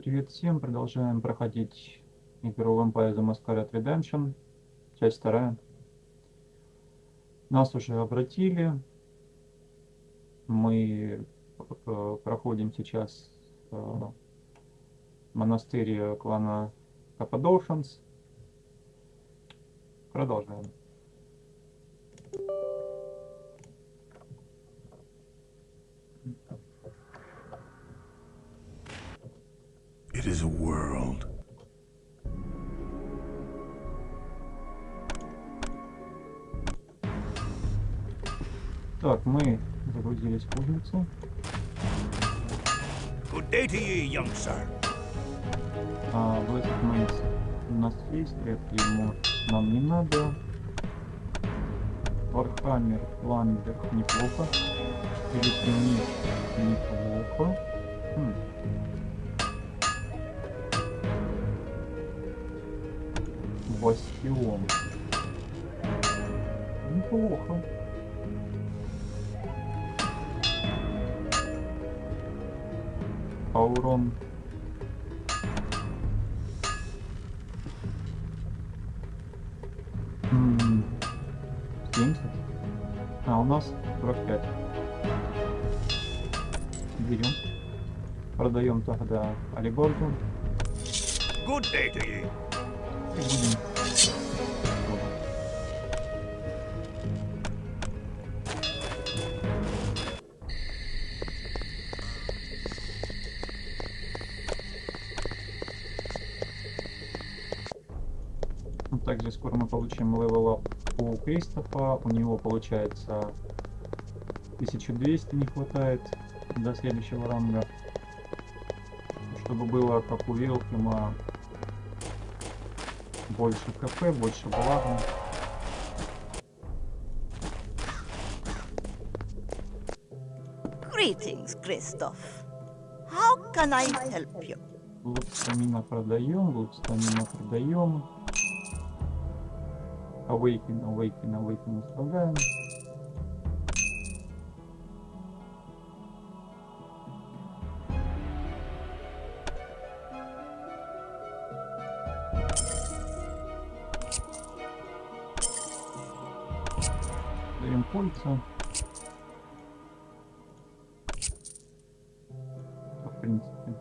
Привет всем, продолжаем проходить игру Vampire the Masquerade Redemption, часть 2. Нас уже обратили, мы проходим сейчас монастырь клана Cappadocians. Продолжаем. It is a world. Так, мы загрузились в кузницу. Good day to you, young sir. Блэкет Мейс у нас есть, ему нам не надо. Вархаммер, Ламбер неплохо. Великий меч неплохо. Бастион. Неплохо. А урон? М-м, 70. А у нас 45. Берем. Продаем тогда аллегорку. Good day to you. И будем. Также скоро мы получим левел-ап у Кристофа. У него получается 1200 не хватает до следующего ранга. Чтобы было как у Велкима, больше КП, больше блага. Greetings, Christoph. How can I help you? Лут стамина продаем, Awaken оставляем. Даем кольца. В принципе.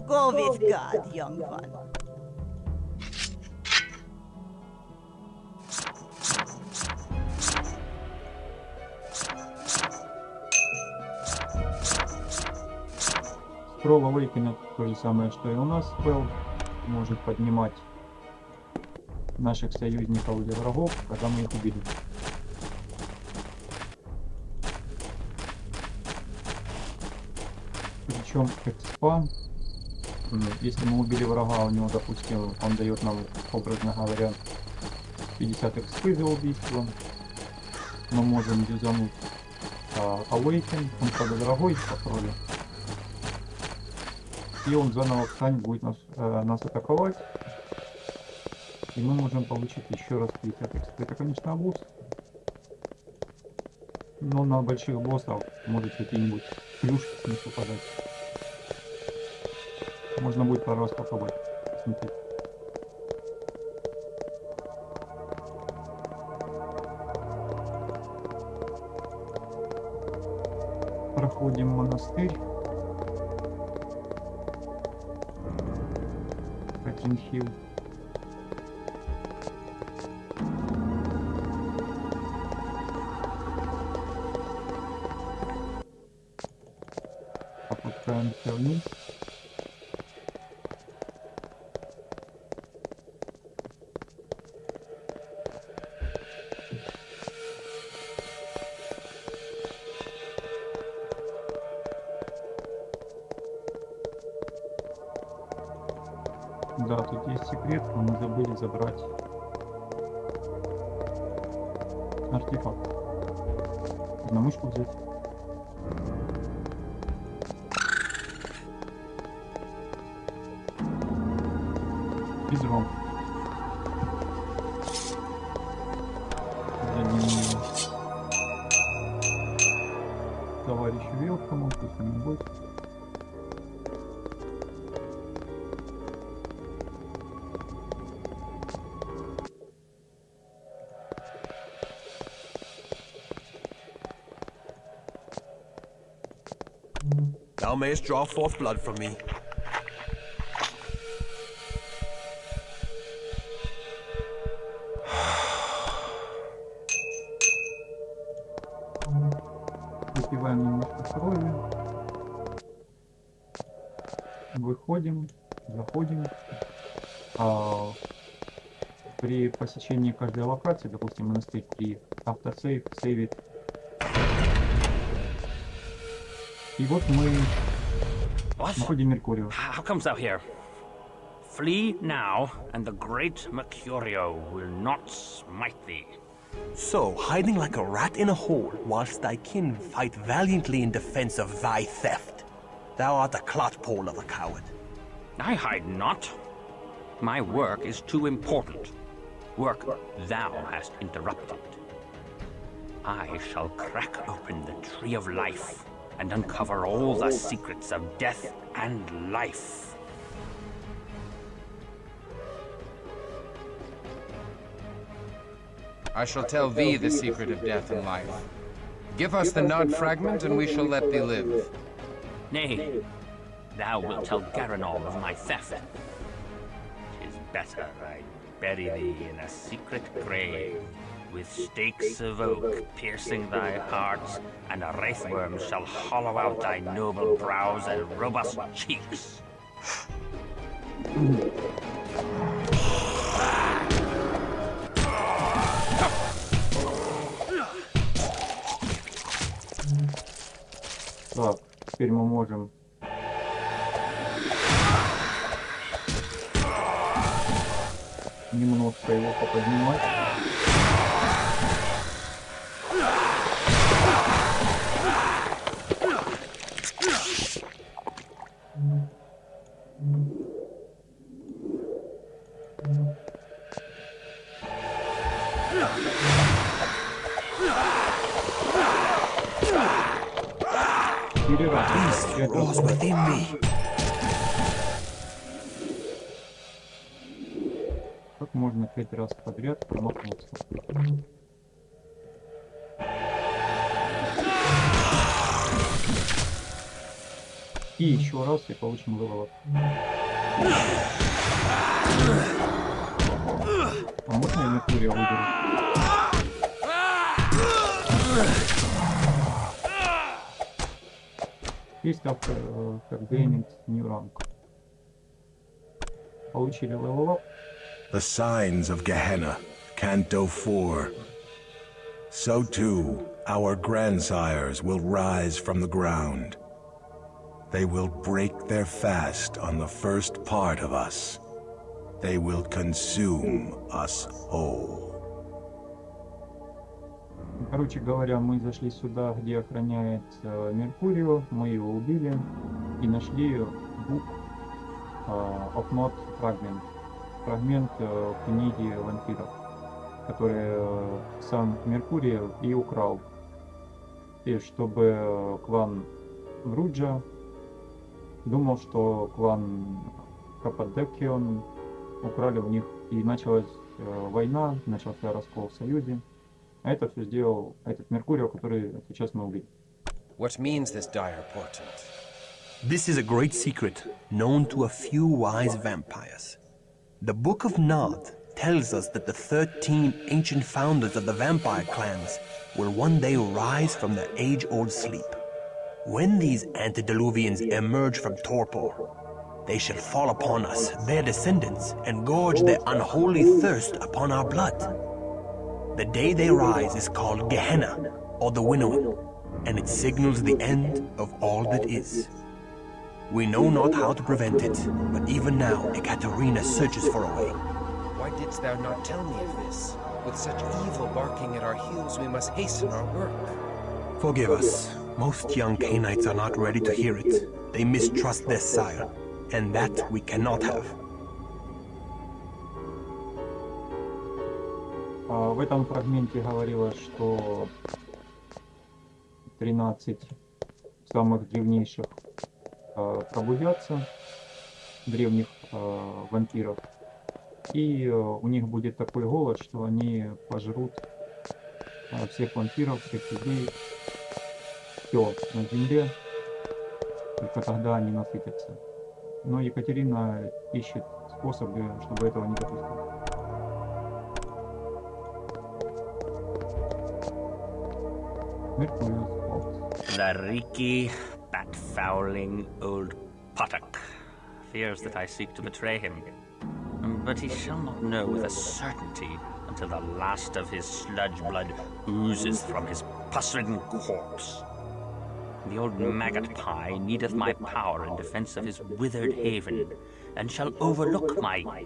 Go with God, young one. Scroll Awaken то же самое, что и у нас спел. Может поднимать наших союзников или врагов, когда мы их убили. Причем экспа, если мы убили врага, у него, допустим, он дает нам, образно говоря, 50 экспы за убийство. Мы можем юзануть Awaken, он правда дорогой по крови. И он заново встанет, будет нас атаковать. И мы можем получить еще раз 50 экспы. Это, конечно, абуз. Но на больших боссов может какие-нибудь плюшки с них выпадать. Можно будет пару раз попробовать. Посмотреть. Проходим монастырь. Один хил. Опускаемся вниз. Да, тут есть секрет, но мы забыли забрать артефакт. На мышку взять. Безром. welcome, пусть не будет. Thou mayest draw forth blood from me. Выпиваем немножко крови. Выходим, заходим. При посещении каждой локации, допустим, монастырь, при автосейв, сейвит. И вот мы находим Меркурию. How comes thou here? Flee now, and the great Mercurio will not smite thee. So, hiding like a rat in a hole, whilst thy kin fight valiantly in defense of thy theft. Thou art a clotpole of a coward. I hide not. My work is too important. Work thou hast interrupted. I shall crack open the tree of life and uncover all the secrets of death and life. I shall tell thee the secret of death and life. Give us the nod fragment, and we shall let thee live. Nay, thou wilt tell Garanol of my theft. 'Tis better I bury thee in a secret grave, with stakes of oak piercing thy heart, and a wraithworm shall hollow out thy noble brows and robust cheeks. Так, теперь мы можем немножко его поподнимать. Rose within me. Как можно 5 раз подряд промахнуться? И еще раз и получим вывод. А можно я Меркурия выберу? Есть after gaining new rank. Получили level up. The signs of Gehenna, Canto 4. So too, our grandsires will rise from the ground. They will break their fast on the first part of us. They will consume us whole. Короче говоря, мы зашли сюда, где охраняется Меркурию, мы его убили и нашли book of Not Fragment. Фрагмент книги вампиров, который сам Меркурий и украл. И чтобы клан Груджа думал, что клан Каппадокион украли у них, и началась война, начался раскол в Союзе. А это все сделал этот Меркурио, который сейчас мы убили. What means this dire portent? This is a great secret known to a few wise vampires. The Book of Nod tells us that the 13 ancient founders of the vampire clans will one day rise from their age-old sleep. When these antediluvians emerge from torpor, they shall fall upon us, their descendants, and gorge their unholy thirst upon our blood. The day they rise is called Gehenna, or the Winnowing, and it signals the end of all that is. We know not how to prevent it, but even now Ekaterina searches for a way. Why didst thou not tell me of this? With such evil barking at our heels, we must hasten our work. Forgive us. Most young Canaanites are not ready to hear it. They mistrust their sire, and that we cannot have. В этом фрагменте говорилось, что 13 самых древнейших пробудятся, древних вампиров. И у них будет такой голод, что они пожрут всех вампиров, всех людей, все на земле. Только тогда они насытятся. Но Екатерина ищет способы, чтобы этого не допустить. Mercurius falls. The reeky, bat-fouling old Potok fears that I seek to betray him. But he shall not know with a certainty until the last of his sludge blood oozes from his pus-ridden corpse. The old maggot pie needeth my power in defense of his withered haven, and shall overlook my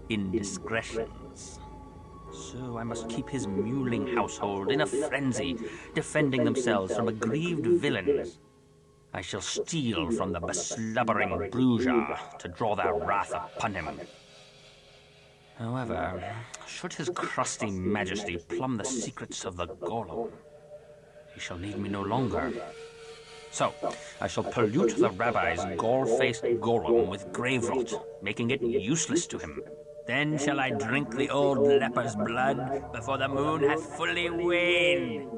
indiscretions. So I must keep his mewling household in a frenzy, defending themselves from aggrieved villains. I shall steal from the beslubbering bruiser to draw their wrath upon him. However, should his crusty majesty plumb the secrets of the golem, he shall need me no longer. So, I shall pollute the rabbi's gall-faced golem with grave rot, making it useless to him. Then shall I drink the old leper's blood before the moon hath fully waned.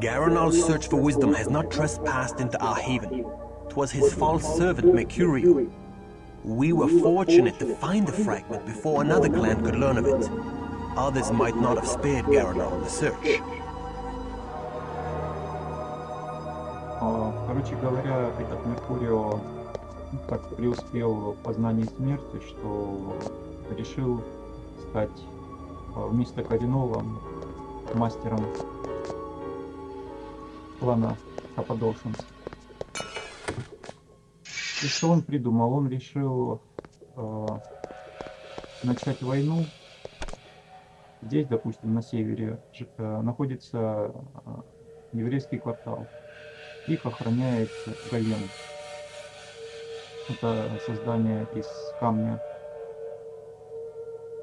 Garanol's search for wisdom has not trespassed into our haven. 'Twas his false servant Mercurio. We were fortunate to find the fragment before another clan could learn of it. Others might not have spared Garanol the search. Короче говоря, этот Меркурио так преуспел в познании смерти, что решил стать вместо Коренова мастером клана Каппадошинс. И что он придумал? Он решил начать войну. Здесь, допустим, на севере находится еврейский квартал. Их охраняет голем. Это создание из камня.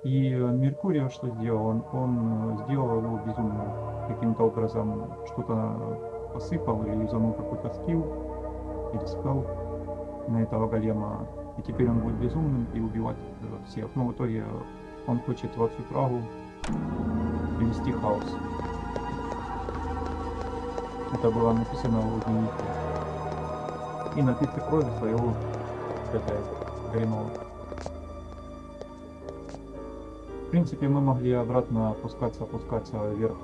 И Меркурио что сделал? Он сделал его безумным. Каким-то образом что-то посыпал или юзанул какой-то скилл или спел на этого голема. И теперь он будет безумным и убивать всех. Но в итоге он хочет во всю Прагу привести хаос. Это было написано в дневнике. И напитка крови своего Горинова. В принципе, мы могли обратно опускаться вверх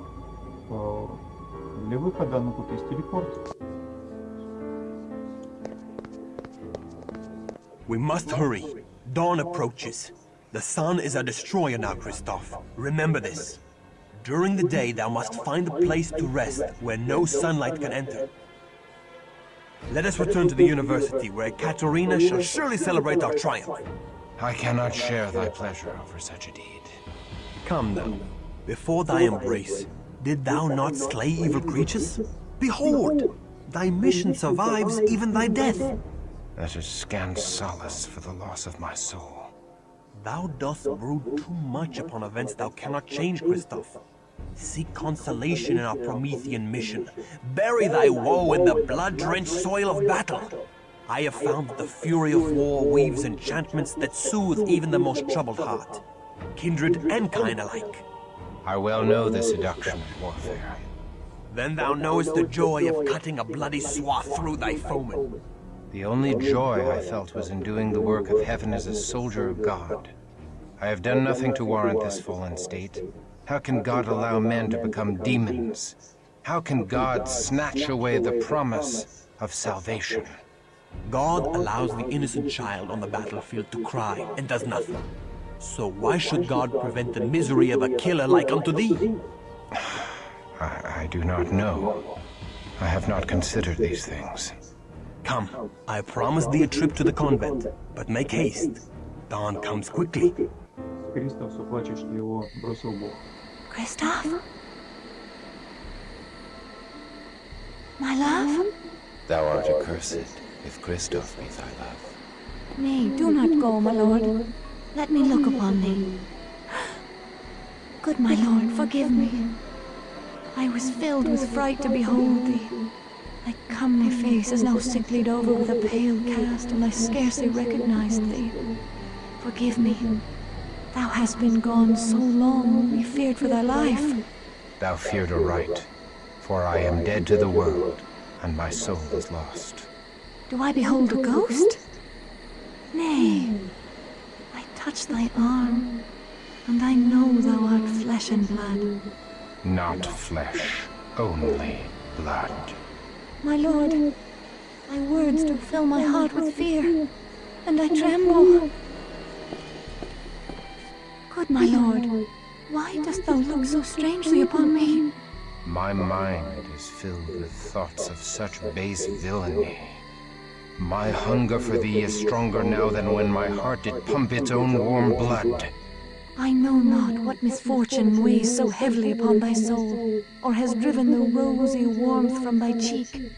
для выхода, но тут есть телепорт. We must hurry. Dawn approaches. The sun is a destroyer now, Christoph. Remember this. During the day, thou must find a place to rest where no sunlight can enter. Let us return to the university, where Katerina shall surely celebrate our triumph. I cannot share thy pleasure over such a deed. Come now. Before thy embrace, did thou not slay evil creatures? Behold! Thy mission survives even thy death. That is scant solace for the loss of my soul. Thou dost brood too much upon events thou cannot change, Christoph. Seek consolation in our Promethean mission. Bury thy woe in the blood-drenched soil of battle. I have found that the fury of war weaves enchantments that soothe even the most troubled heart, kindred and kind alike. I well know the seduction of warfare. Then thou knowest the joy of cutting a bloody swath through thy foeman. The only joy I felt was in doing the work of heaven as a soldier of God. I have done nothing to warrant this fallen state. How can God allow men to become demons? How can God snatch away the promise of salvation? God allows the innocent child on the battlefield to cry and does nothing. So why should God prevent the misery of a killer like unto thee? I do not know. I have not considered these things. Come, I promised thee a trip to the convent, but make haste. Dawn comes quickly. Кристоф все плачет, что его бросил Бог. Christoph? My love? Thou art accursed, if Christoph be thy love. Nay, do not go, my lord. Let me look upon thee. Good my lord, forgive me. I was filled with fright to behold thee. Thy comely face is now sicklied over with a pale cast, and I scarcely recognized thee. Forgive me. Thou hast been gone so long, we feared for thy life. Thou feared aright, for I am dead to the world, and my soul is lost. Do I behold a ghost? Nay, I touch thy arm, and I know thou art flesh and blood. Not flesh, only blood. My lord, thy words do fill my heart with fear, and I tremble. Good my lord, why dost thou look so strangely upon me? My mind is filled with thoughts of such base villainy. My hunger for thee is stronger now than when my heart did pump its own warm blood. I know not what misfortune weighs so heavily upon thy soul, or has driven the rosy warmth from thy cheek,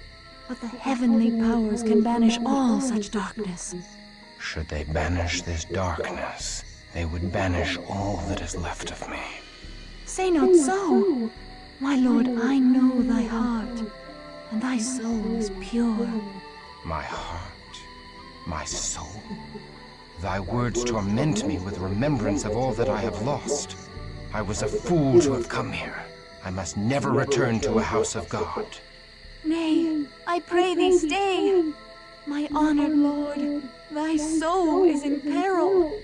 but the heavenly powers can banish all such darkness. Should they banish this darkness, they would banish all that is left of me. Say not so. My lord, I know thy heart, and thy soul is pure. My heart, my soul. Thy words torment me with remembrance of all that I have lost. I was a fool to have come here. I must never return to a house of God. Nay, I pray thee stay. My honored lord, thy soul is in peril.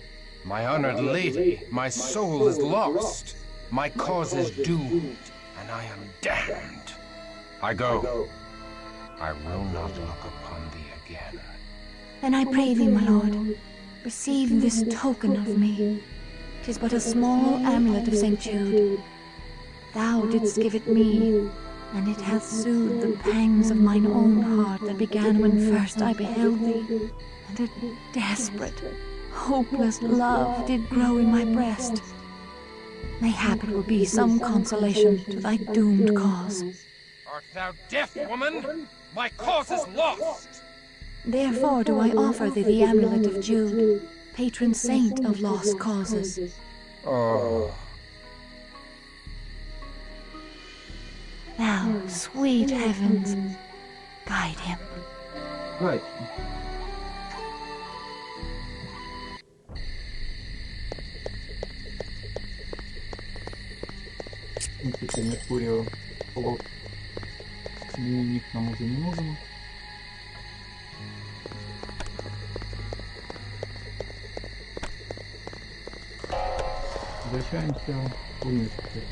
My honored lady, my soul is lost. My cause is doomed, and I am damned. I go. I will not look upon thee again. Then I pray thee, my lord, receive this token of me. 'Tis but a small amulet of St. Jude. Thou didst give it me, and it hath soothed the pangs of mine own heart that began when first I beheld thee, and a desperate, hopeless love did grow in my breast. Mayhap it will be some consolation to thy doomed cause. Art thou deaf, woman? My cause is lost! Therefore do I offer thee the amulet of Jude, patron saint of lost causes. Oh. Thou, sweet heavens, guide him. Right. Теперь Меркурию плод дневник нам уже не нужен. Возвращаемся в университет.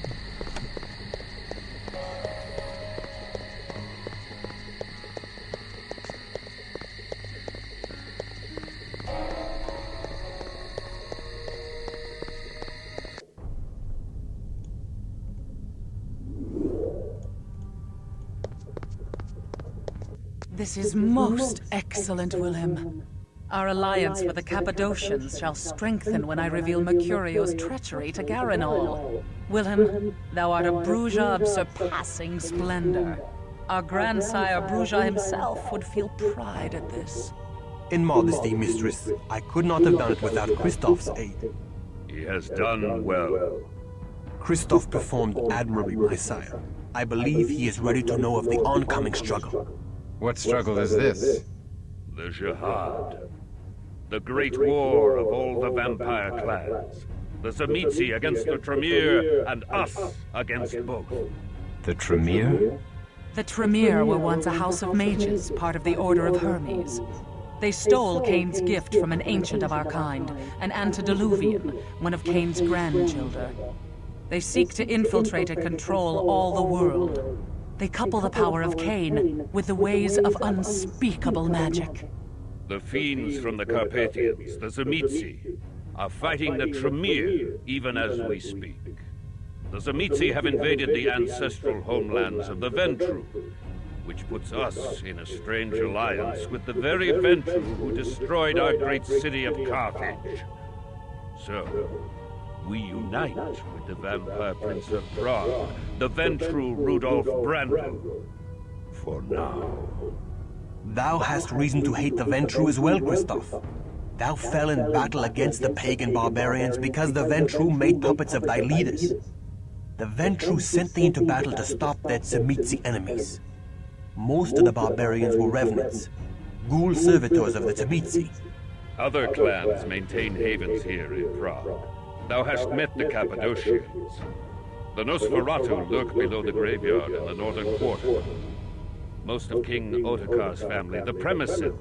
This is most excellent, Wilhelm. Our alliance with the Cappadocians shall strengthen when I reveal Mercurio's treachery to Garanol. Wilhelm, thou art a Bruja of surpassing splendor. Our grandsire Bruja himself would feel pride at this. In modesty, mistress, I could not have done it without Christoph's aid. He has done well. Christoph performed admirably, my sire. I believe he is ready to know of the oncoming struggle. What struggle is this? The Jihad. The great war of all the vampire clans. The Tzimisce against the Tremere, and us against both. The Tremere? The Tremere were once a house of mages, part of the Order of Hermes. They stole Cain's gift from an ancient of our kind, an antediluvian, one of Cain's grandchildren. They seek to infiltrate and control all the world. They couple the power of Cain with the ways of unspeakable magic. The fiends from the Carpathians, the Tzimisce, are fighting the Tremere even as we speak. The Tzimisce have invaded the ancestral homelands of the Ventru, which puts us in a strange alliance with the very Ventru who destroyed our great city of Carthage. So, we unite with the vampire prince of Prague, the Ventru Rudolf Brandon. For now. Thou hast reason to hate the Ventru as well, Christoph. Thou fell in battle against the pagan barbarians because the Ventru made puppets of thy leaders. The Ventru sent thee into battle to stop their Tzimisce enemies. Most of the barbarians were revenants, ghoul servitors of the Tzimitzi. Other clans maintain havens here in Prague. Thou hast met the Cappadocians. The Nosferatu lurk below the graveyard in the northern quarter. Most of King Ottokar's family, the Premises,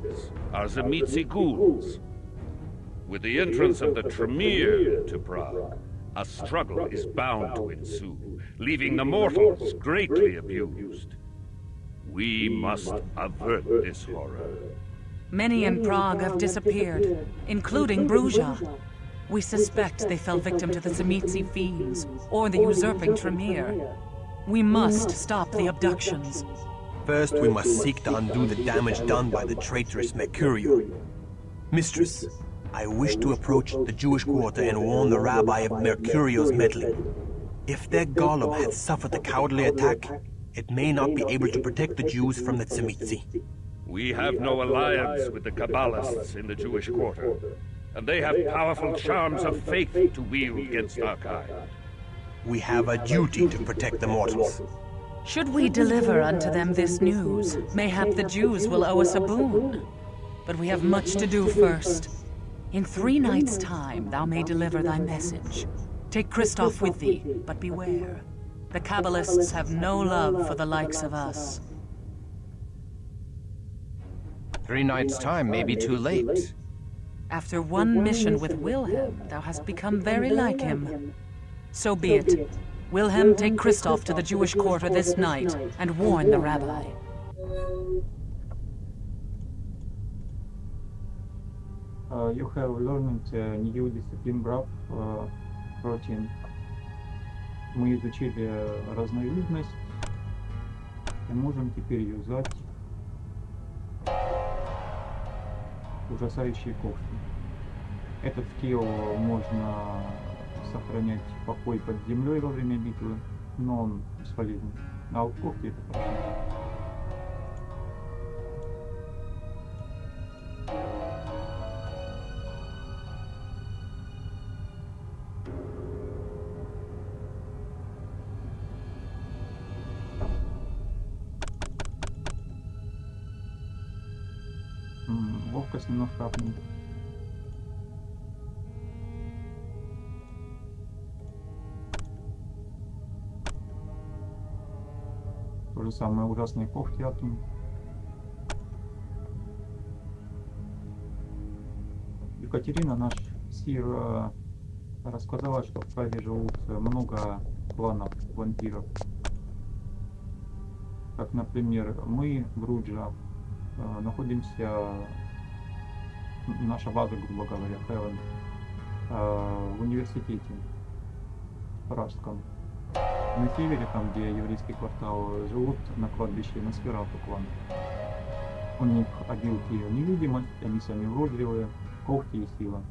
are Tzimitzi ghouls. With the entrance of the Tremere to Prague, a struggle is bound to ensue, leaving the mortals greatly abused. We must avert this horror. Many in Prague have disappeared, including Bruzja. We suspect they fell victim to the Tzimitzi fiends, or the usurping Tremere. We must stop the abductions. First, we must seek to undo the damage done by the traitorous Mercurio. Mistress, I wish to approach the Jewish quarter and warn the rabbi of Mercurio's meddling. If their golem had suffered a cowardly attack, it may not be able to protect the Jews from the Tzimitzi. We have no alliance with the Kabbalists in the Jewish quarter, and they have powerful charms of faith to wield against our kind. We have a duty to protect the mortals. Should we deliver unto them this news, mayhap the Jews will owe us a boon. But we have much to do first. In 3 nights' time thou may deliver thy message. Take Christoph with thee, but beware. The Kabbalists have no love for the likes of us. 3 nights' time may be too late. After one mission with Wilhelm, thou hast become very like him. So be it. Wilhelm, take Christoph to the Jewish quarter this night and warn the rabbi. You have learned new discipline graph routine. Мы изучили разновидность и можем теперь юзать ужасающие когти. Этот скилл можно сохранять покой под землей во время битвы, но он бесполезен. А вот когти это хорошо. Ловкость немножко апнет. То же самое ужасные когти апнут. Екатерина, наш сир, рассказала, что в Праге живут много кланов вампиров. Как, например, мы, Бруджа, находимся, наша база, грубо говоря, Хевен, в университете Пражском. На севере, там где еврейский квартал, живут на кладбище Носферату клан. У них обилки невидимость, они сами уродливые, когти и сила.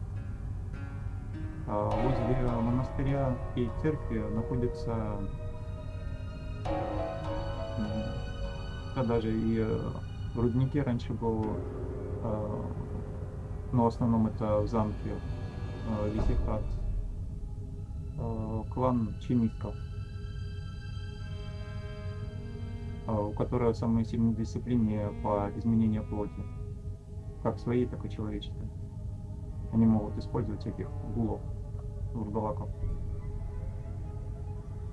Возле монастыря и церкви находится даже и в руднике раньше был, но в основном это в замке Висихат, клан чимиков, у которого самые сильные дисциплины по изменению плоти, как своей, так и человеческой. Они могут использовать всяких гулов, вурдалаков.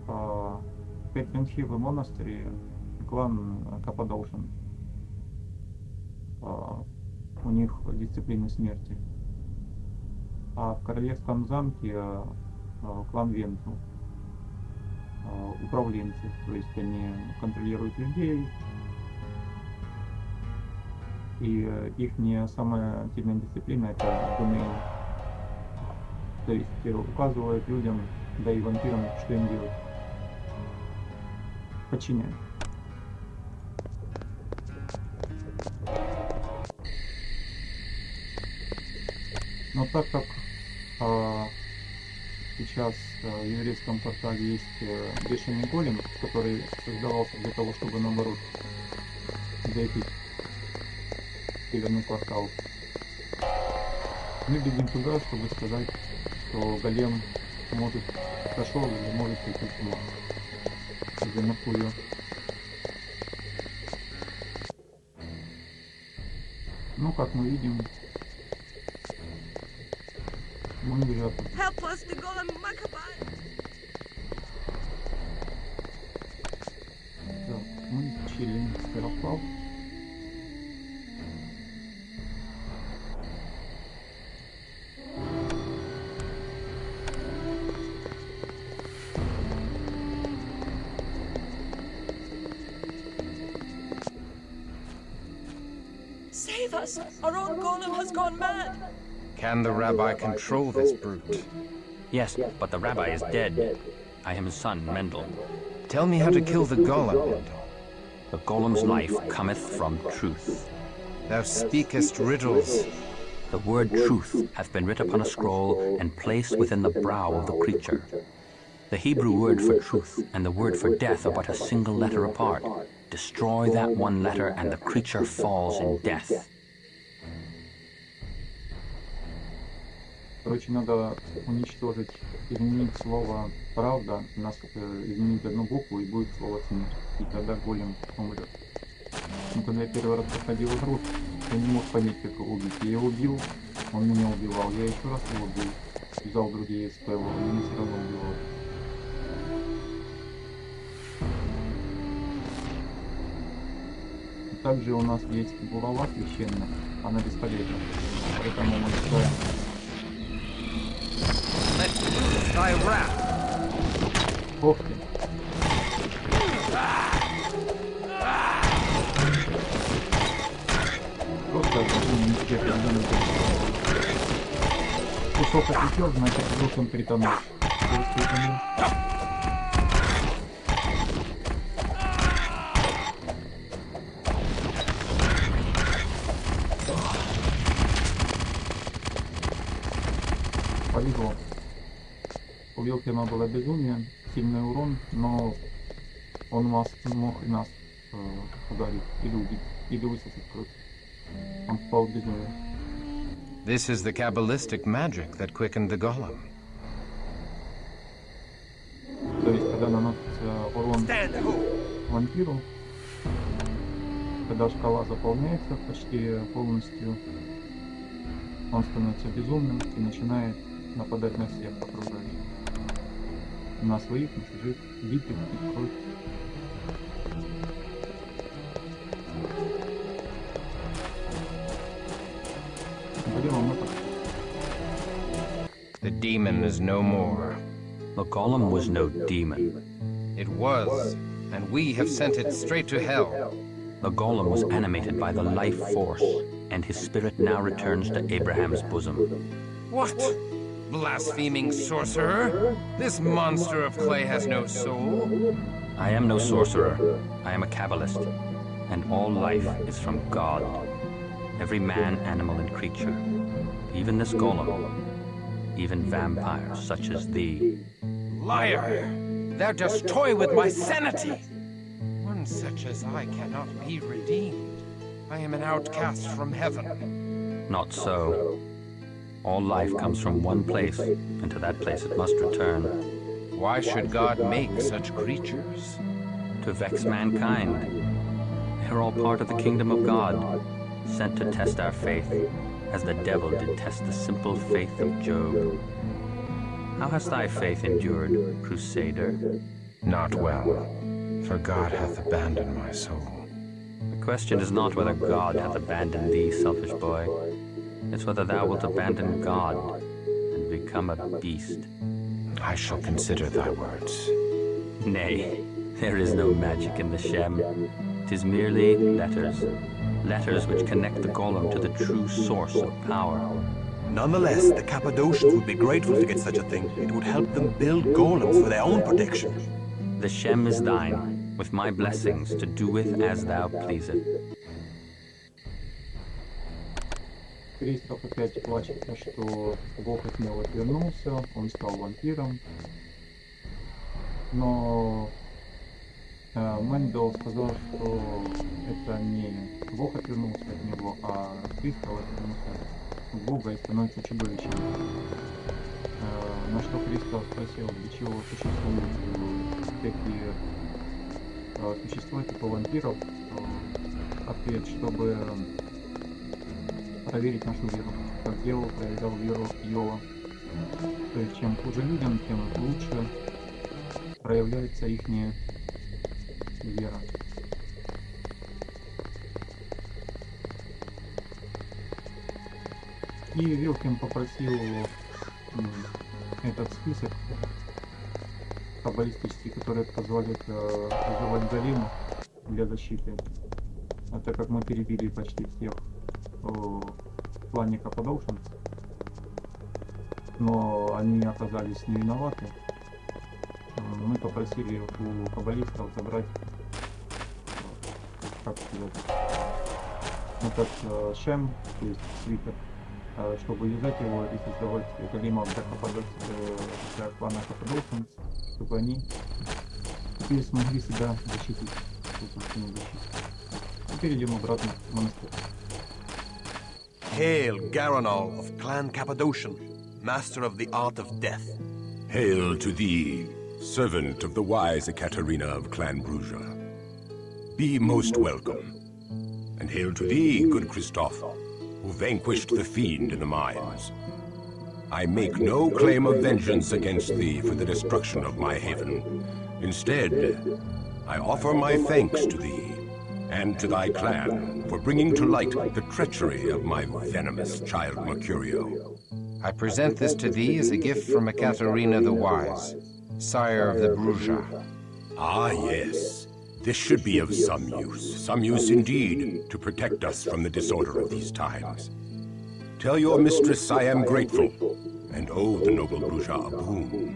В Петренхилл монастыре клан Каппадошин. У них дисциплина смерти. А в королевском замке клан Венту. Управленцы, то есть они контролируют людей. И их не самая сильная дисциплина это домен. То есть указывают людям, да и вампирам, что им делать. Подчиняют. Но так как сейчас в еврейском квартале есть бешеный голем, который создавался для того, чтобы наоборот зайти в северный квартал, мы бегим туда, чтобы сказать, что голем может сошел или может сойти с ума. Из-за Меркурия. Ну, как мы видим, мы уже Help us, the golem Maccabee! да, мы изучили сфероплав. Save us! Our own golem has gone mad! Can the rabbi control this brute? Yes, but the rabbi is dead. I am his son, Mendel. Tell me how to kill the golem, Mendel. The golem's life cometh from truth. Thou speakest riddles. The word truth hath been writ upon a scroll and placed within the brow of the creature. The Hebrew word for truth and the word for death are but a single letter apart. Destroy that one letter and the creature falls in death. Короче, надо уничтожить, изменить слово «правда», изменить одну букву, и будет слово «смерть». И тогда голем умрет. Но когда я первый раз проходил игру, я не мог понять, как его убить. Я его убил, он меня убивал. Я еще раз его убил, взял другие спеллы, он меня все равно убивал. И также у нас есть булава священная, она бесполезна. Поэтому мы считаем... Thy wrath. Ох ты. Просто неуспешно. Кусок отлетел, значит вдруг он притонул. Повезло. У Вилкина было безумие, сильный урон, но он мог и нас ударить или убить, или высосать кровь. Он впал в безумие. This is the Kabbalistic magic that quickened the golem. То есть, когда наносится урон вампиру, когда шкала заполняется почти полностью, он становится безумным и начинает нападать на всех окружающих. На своих, на чужих, битых и кровь. The demon is no more. The golem was no demon. It was, and we have sent it straight to hell. The golem was animated by the life force, and his spirit now returns to Abraham's bosom. What? Blaspheming sorcerer! This monster of clay has no soul. I am no sorcerer. I am a Kabbalist, and all life is from God. Every man, animal, and creature. Even this golem. Even vampires such as thee. Liar! Thou dost toy with my sanity! One such as I cannot be redeemed. I am an outcast from heaven. Not so. All life comes from one place, and to that place it must return. Why should God make such creatures? To vex mankind. They are all part of the kingdom of God, sent to test our faith, as the devil did test the simple faith of Job. How has thy faith endured, Crusader? Not well, for God hath abandoned my soul. The question is not whether God hath abandoned thee, selfish boy. It's whether thou wilt abandon God and become a beast. I shall consider thy words. Nay, there is no magic in the Shem. 'Tis merely letters. Letters which connect the golem to the true source of power. Nonetheless, the Cappadocians would be grateful to get such a thing. It would help them build golems for their own protection. The Shem is thine, with my blessings to do with as thou pleasest. Кристоф опять плачется, что Бог от него отвернулся, он стал вампиром. Но Мендел сказал, что это не Бог отвернулся от него, а Кристоф отвернулся от Бога и становится чудовищем. На что Кристоф спросил, для чего существуют такие существа типа вампиров. Ответ, чтобы проверить нашу веру, как делал, проверял веру Йова. То есть чем хуже людям, тем лучше проявляется их вера. И Вилкин попросил этот список каббалистический, который позволит вызывать големов для защиты. А так как мы перебили почти всех в плане Cappadocians, но они оказались не виноваты, мы попросили у каббалистов забрать, как сказать, этот шем, то есть свитер, чтобы юзать его и создавать големов для клана Cappadocians, чтобы они теперь смогли себя защитить. Теперь идем обратно в монастырь. Hail, Garanol of Clan Cappadocian, master of the art of death. Hail to thee, servant of the wise Ekaterina of Clan Bruja. Be most welcome. And hail to thee, good Christoph, who vanquished the fiend in the mines. I make no claim of vengeance against thee for the destruction of my haven. Instead, I offer my thanks to thee and to thy clan for bringing to light the treachery of my venomous child Mercurio. I present this to thee as a gift from Ekaterina the Wise, sire of the Bruja. Ah, yes. This should be of some use indeed, to protect us from the disorder of these times. Tell your mistress I am grateful, and owe the noble Bruja a boon.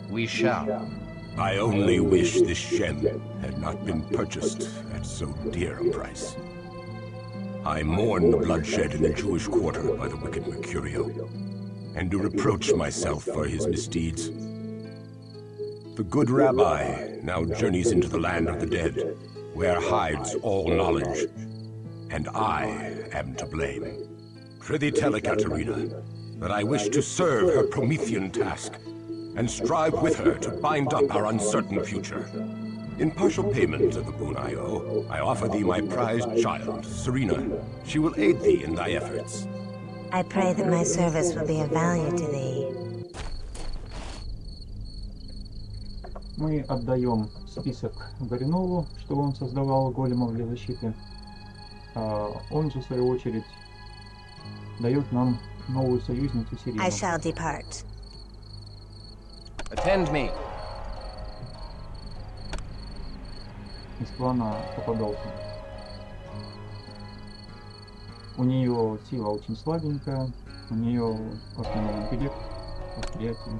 We shall. I only wish this gem had not been purchased at so dear a price. I mourn the bloodshed in the Jewish quarter by the wicked Mercurio, and do reproach myself for his misdeeds. The good rabbi now journeys into the land of the dead, where hides all knowledge, and I am to blame. Prithee tell Ekaterina that I wish to serve her Promethean task, and strive with her to bind up our uncertain future. In partial payment of the boon I owe, I offer thee my prized child, Serena. She will aid thee in thy efforts. I pray that my service will be of value to thee. Мы отдаем список Горинову, что он создавал големов для защиты. Он же, в свою очередь, дает нам новую союзницу Сирену. I shall depart. Attend me. Из клана Cappadocian. У нее сила очень слабенькая, у нее в основном интеллект, восприятие.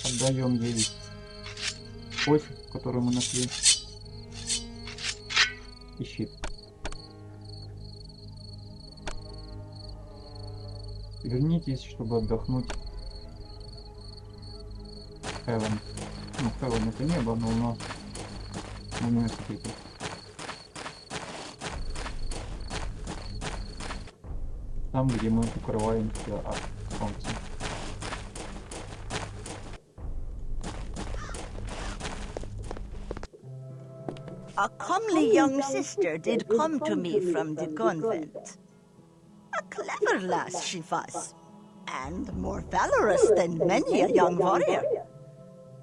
Отдаем ей кость, которую мы нашли, и щит. Вернитесь, чтобы отдохнуть. Heaven. Ну, Heaven это небо, но у нас в университете. Там, где мы укрываемся от солнца. A comely young sister did come to me from the convent. A clever lass she was, and more valorous than many a young warrior.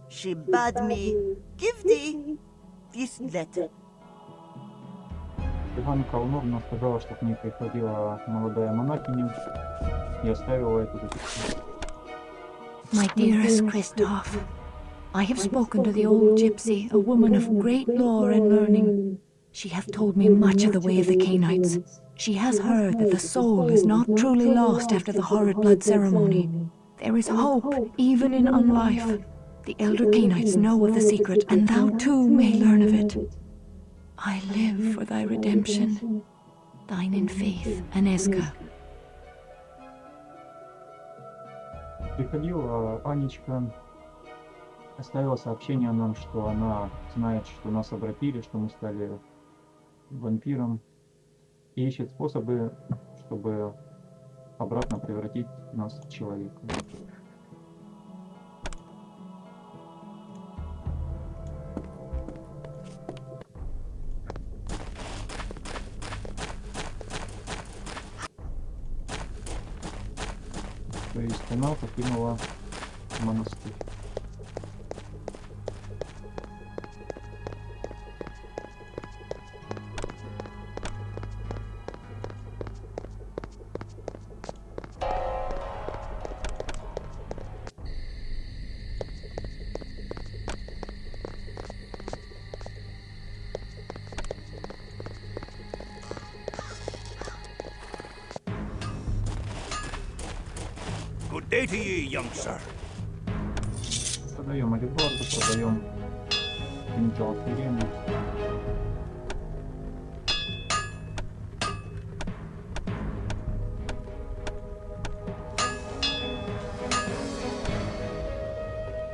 She bade me give thee this letter. Иван Колновна сказала, что к ней приходила молодая монахиня и оставила эту записку. My dearest Christoph, I have spoken to the old gypsy, a woman of great lore and learning. She hath told me much of the way of the Cainites. She has heard that the soul is not truly lost after the horrid blood ceremony. There is hope even in unlife. The elder Cainites know of the secret, and thou too may learn of it. I live for thy redemption. Thine in faith, Aneska. Приходила Анечка, оставила сообщение нам, что она знает, что нас обратили, что мы стали вампиром. и ищет способы, чтобы обратно превратить нас в человека. То есть она покинула монастырь. Good day to you, young sir. Продаем алебарду, продаем кинжал сирены.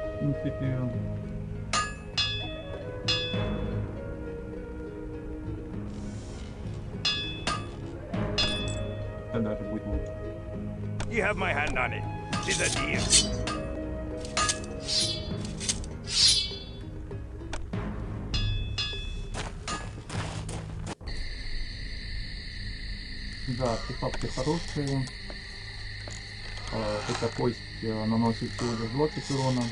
В принципе, это даже будет лучше. You have my hand on it. Tis a deal. Да, артефакты хорошие. Эта кость наносит всего лишь 20 урона,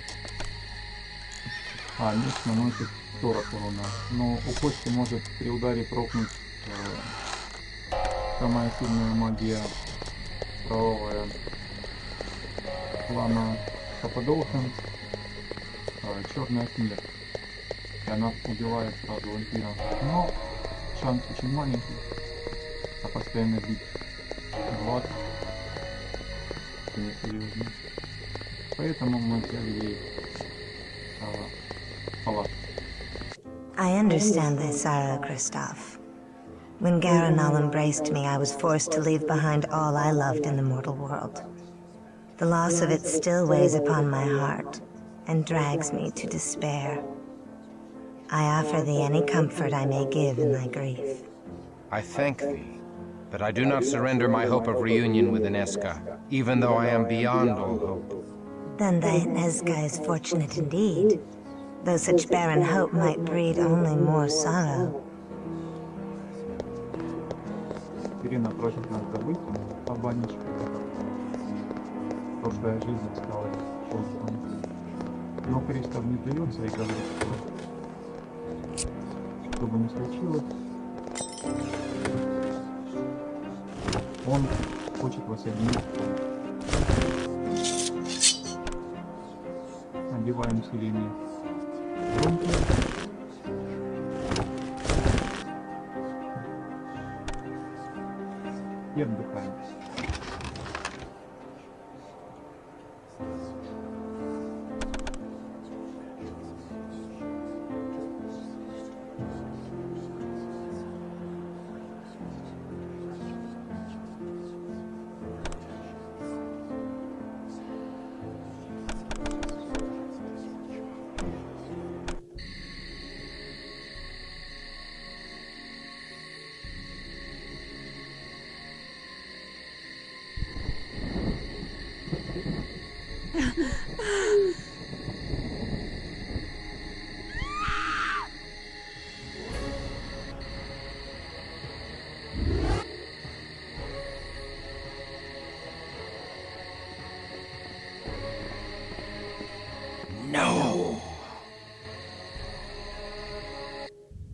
а меч наносит 40 урона. Но у кости может при ударе прокнуть самая сильная магия кровавая клана Каппадоушенс, черная смерть. И она убивает сразу вампира. Но шанс очень маленький. А постоянно бить 20. Это несерьезно. Поэтому мы взяли ей палат. I understand thy sorrow, Kristoff. When Garanal embraced me, I was forced to leave behind all I loved in the mortal world. The loss of it still weighs upon my heart and drags me to despair. I offer thee any comfort I may give in thy grief. I thank thee, but I do not surrender my hope of reunion with Ineska, even though I am beyond all hope. Then thy Ineska is fortunate indeed, though such barren hope might breed only more sorrow. Ирина просит нас забыть о банечке. Прошлая жизнь осталась прошлым. Но Кристоф не дается и говорит, что бы ни случилось, он хочет воссоединить. Одеваем сирени. И отдыхаем.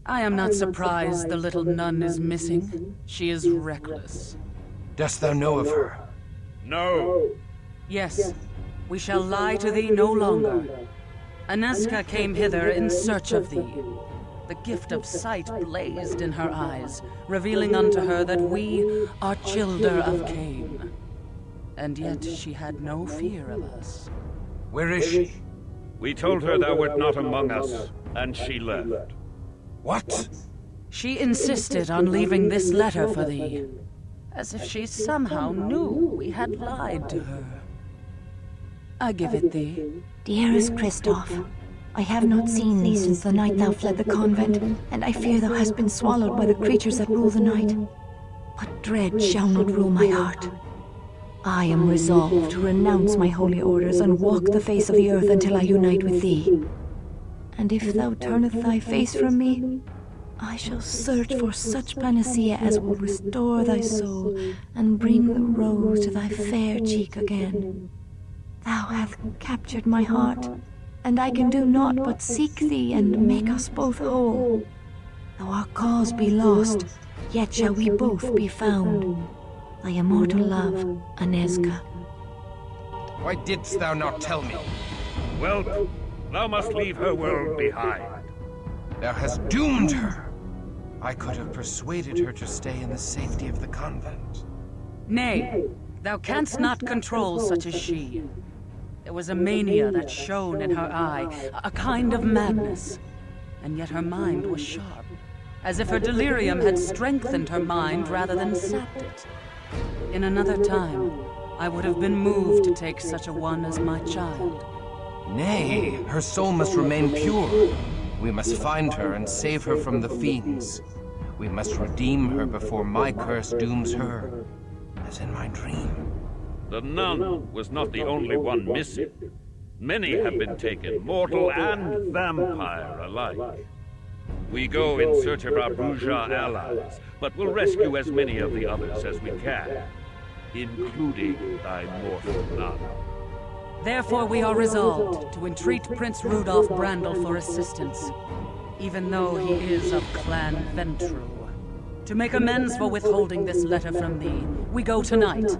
I am not surprised the little nun is missing. She is reckless. Dost thou know of her? No. Yes, we shall lie to thee no longer. Ineska came hither in search of thee. The gift of sight blazed in her eyes, revealing unto her that we are children of Cain. And yet she had no fear of us. Where is she? We told her thou wert not among us, and she left. What? She insisted on leaving this letter for thee, as if she somehow knew we had lied to her. I give it thee. Dearest Kristoff, I have not seen thee since the night thou fled the convent, and I fear thou hast been swallowed by the creatures that rule the night. But dread shall not rule my heart. I am resolved to renounce my holy orders and walk the face of the earth until I unite with thee. And if thou turneth thy face from me, I shall search for such panacea as will restore thy soul and bring the rose to thy fair cheek again. Thou hast captured my heart, and I can do naught but seek thee and make us both whole. Though our cause be lost, yet shall we both be found. Thy immortal love, Aneska. Why didst thou not tell me? Well, thou must leave her world behind. Thou hast doomed her. I could have persuaded her to stay in the safety of the convent. Nay, thou canst not control such as she. There was a mania that shone in her eye, a kind of madness. And yet her mind was sharp, as if her delirium had strengthened her mind rather than sapped it. In another time, I would have been moved to take such a one as my child. Nay, her soul must remain pure. We must find her and save her from the fiends. We must redeem her before my curse dooms her, as in my dream. The nun was not the only one missing. Many have been taken, mortal and vampire alike. We go in search of our bourgeois allies, but we'll rescue as many of the others as we can, including thy mortal nun. Therefore we are resolved to entreat Prince Rudolf Brandel for assistance, even though he is of Clan Ventru. To make amends for withholding this letter from thee, we go tonight.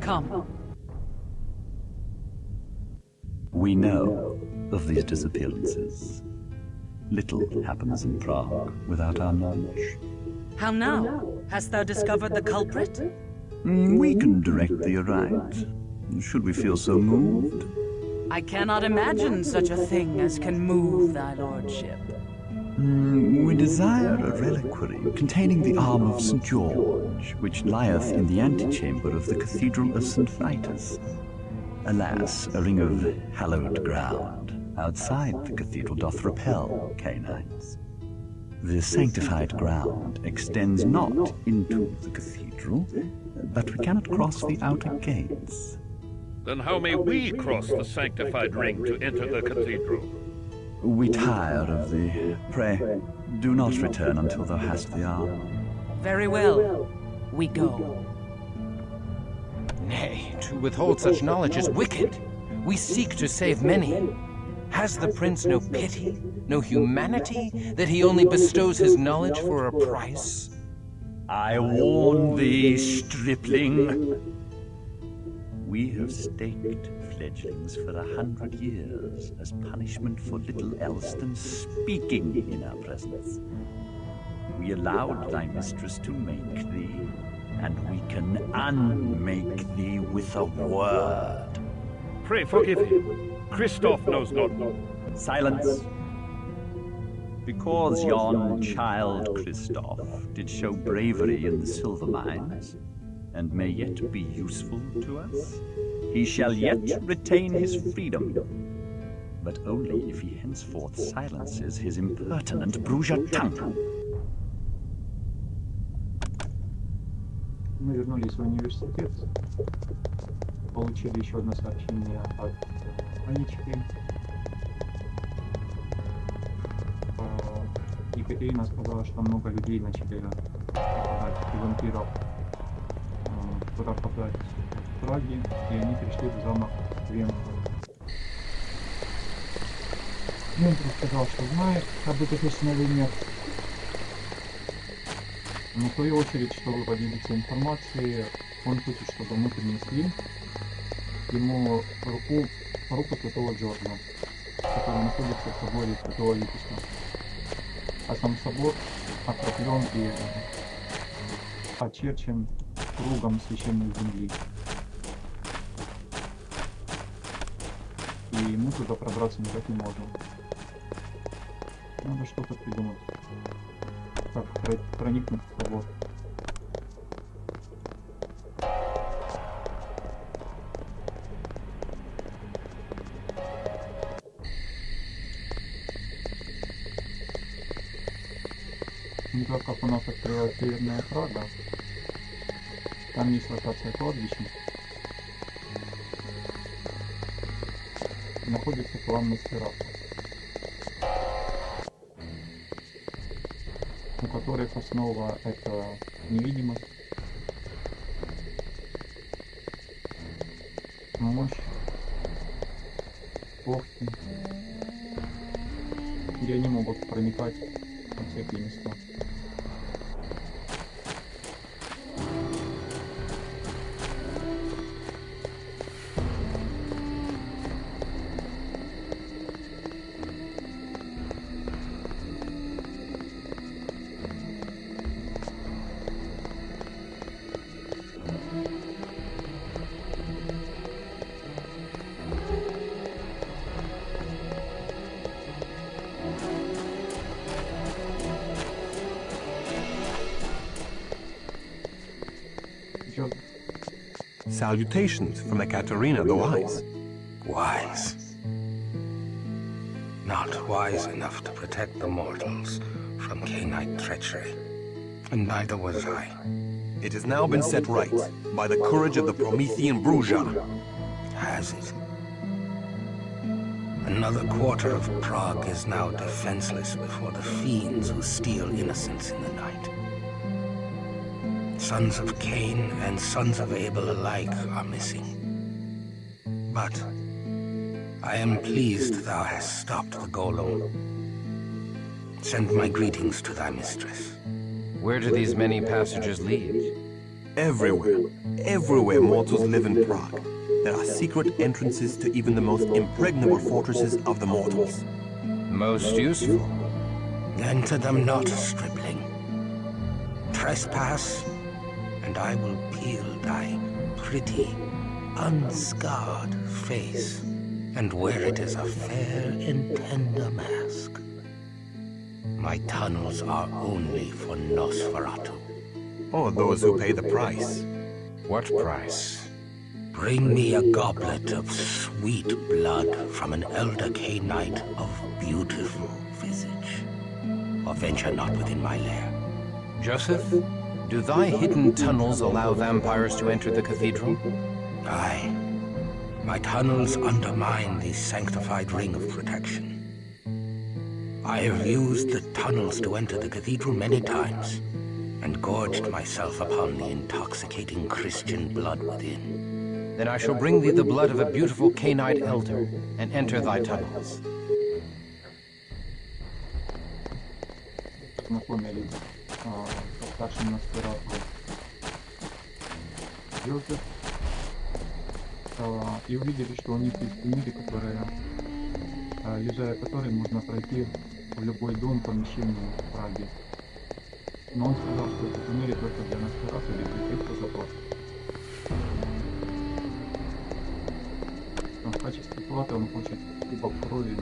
Come. We know of these disappearances. Little happens in Prague without our knowledge. How now? Hast thou discovered the culprit? We can direct thee aright, should we feel so moved. I cannot imagine such a thing as can move thy lordship. We desire a reliquary containing the arm of St. George, which lieth in the antechamber of the Cathedral of St. Vitus. Alas, a ring of hallowed ground outside the cathedral doth repel canines. The sanctified ground extends not into the cathedral, but we cannot cross the outer gates. Then how may we cross the sanctified ring to enter the cathedral? We tire of thee. Pray, do not return until thou hast the arm. Very well. We go. Nay, to withhold such knowledge is wicked. We seek to save many. Has the prince no pity, no humanity, that he only bestows his knowledge for a price? I warn thee, stripling. We have staked fledglings for 100 years as punishment for little else than speaking in our presence. We allowed thy mistress to make thee, and we can unmake thee with a word. Pray forgive him. Christoph knows not. Silence. Because yon child Christoph did show bravery in the silver mines, and may yet be useful to us, he shall yet retain his freedom, but only if he henceforth silences his impertinent Bruges tongue. Мы вернулись в университет, получили еще одно сообщение от Анечки. Екатерина сказала, что много людей начали попадать и вампиров туда попадать в Праге, и они пришли в замок Вентру. Вентру сказал, что знает об этих исчезновениях, но в свою очередь, чтобы поделиться информацией, он хочет, чтобы мы принесли ему руку святого Джорджа, который находится в соборе святого Витуса. А сам собор окроплен и очерчен кругом священной земли. И мы туда пробраться никак не можем. Надо что-то придумать. Как проникнуть в собор. Ну так как у нас открылась северная Прага, Там есть локация кладбища. Находится план масquerade, у которых основа это невидимость, мощь, когти, где они могут проникать во всякие места. Salutations from Ekaterina the Wise. Wise. Not wise enough to protect the mortals from Cainite treachery. And neither was I. It has now been set right by the courage of the Promethean Bruja. Has it? Another quarter of Prague is now defenseless before the fiends who steal innocence in the night. Sons of Cain and sons of Abel alike are missing. But I am pleased thou hast stopped the golem. Send my greetings to thy mistress. Where do these many passages lead? Everywhere. Everywhere mortals live in Prague. There are secret entrances to even the most impregnable fortresses of the mortals. Most useful. Enter them not, stripling. Trespass, and I will peel thy pretty, unscarred face, and wear it as a fair and tender mask. My tunnels are only for Nosferatu. Or those who pay the price. What price? Bring me a goblet of sweet blood from an elder Cainite of beautiful visage, or venture not within my lair. Joseph, do thy hidden tunnels allow vampires to enter the cathedral? Aye. My tunnels undermine the sanctified ring of protection. I have used the tunnels to enter the cathedral many times, and gorged myself upon the intoxicating Christian blood within. Then I shall bring thee the blood of a beautiful Cainite elder, and enter thy tunnels. Знакомились со старшим масqueradом Йозеф, и увидели, что у них есть туннели, лежа которые можно пройти в любой дом, помещение в Праге. Но он сказал, что это туннели только для масquerade или для тех, кто заплатит. В качестве платы он хочет кубок крови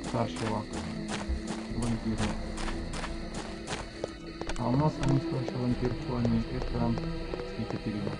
старшего вампира. А у нас самый старший вампир в плане это Екатерина.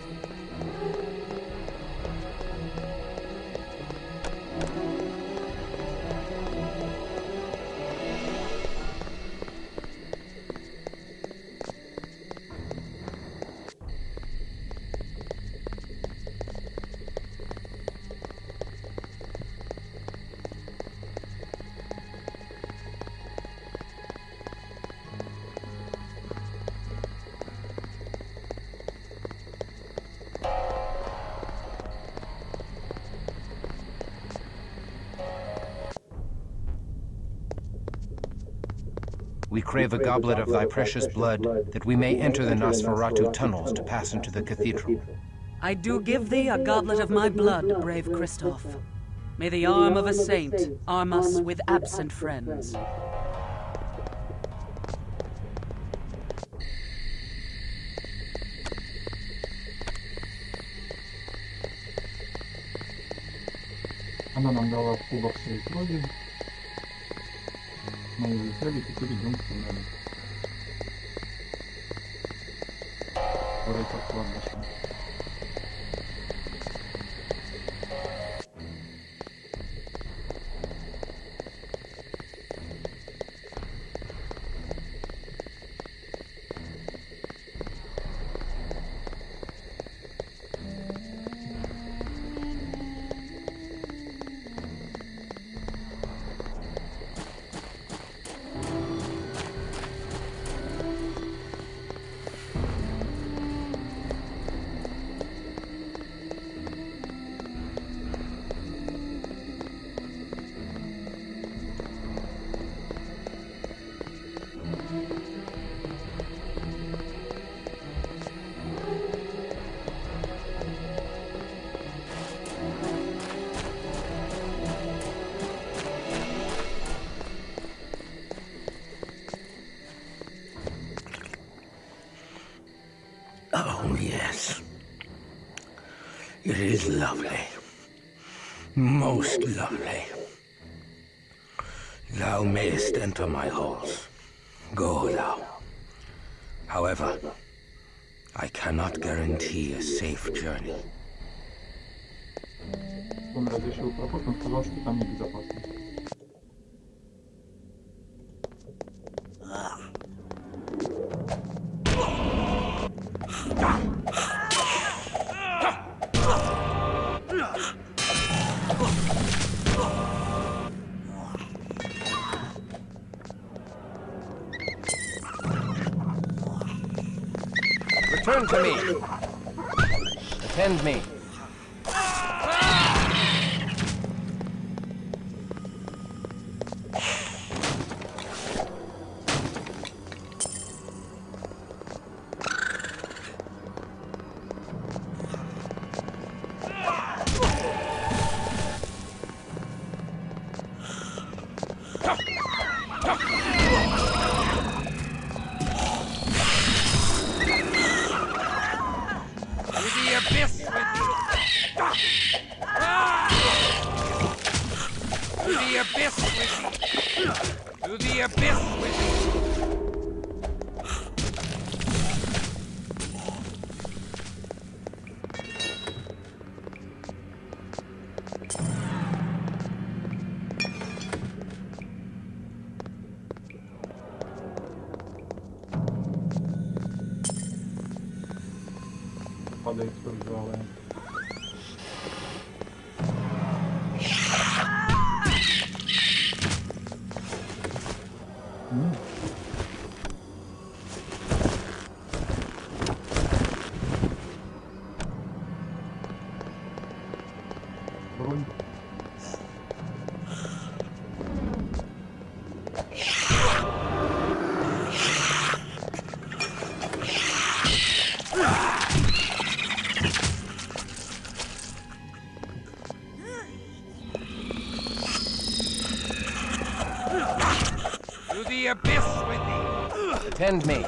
We crave a goblet of thy precious blood, that we may enter the Nosferatu tunnels to pass into the cathedral. I do give thee a goblet of my blood, brave Christoph. May the arm of a saint arm us with absent friends. Она нам дала кубок своей крови. Мы ее взяли, теперь идем в туннель. Вроде как кладбище. It is lovely. Most lovely. Thou mayest enter my halls. Go thou. However, I cannot guarantee a safe journey. Он разрешил проход, но сказал, что там небезопасно. Return to me. Attend me. Падает все ржавое. Бронь. To the abyss with thee. Attend me.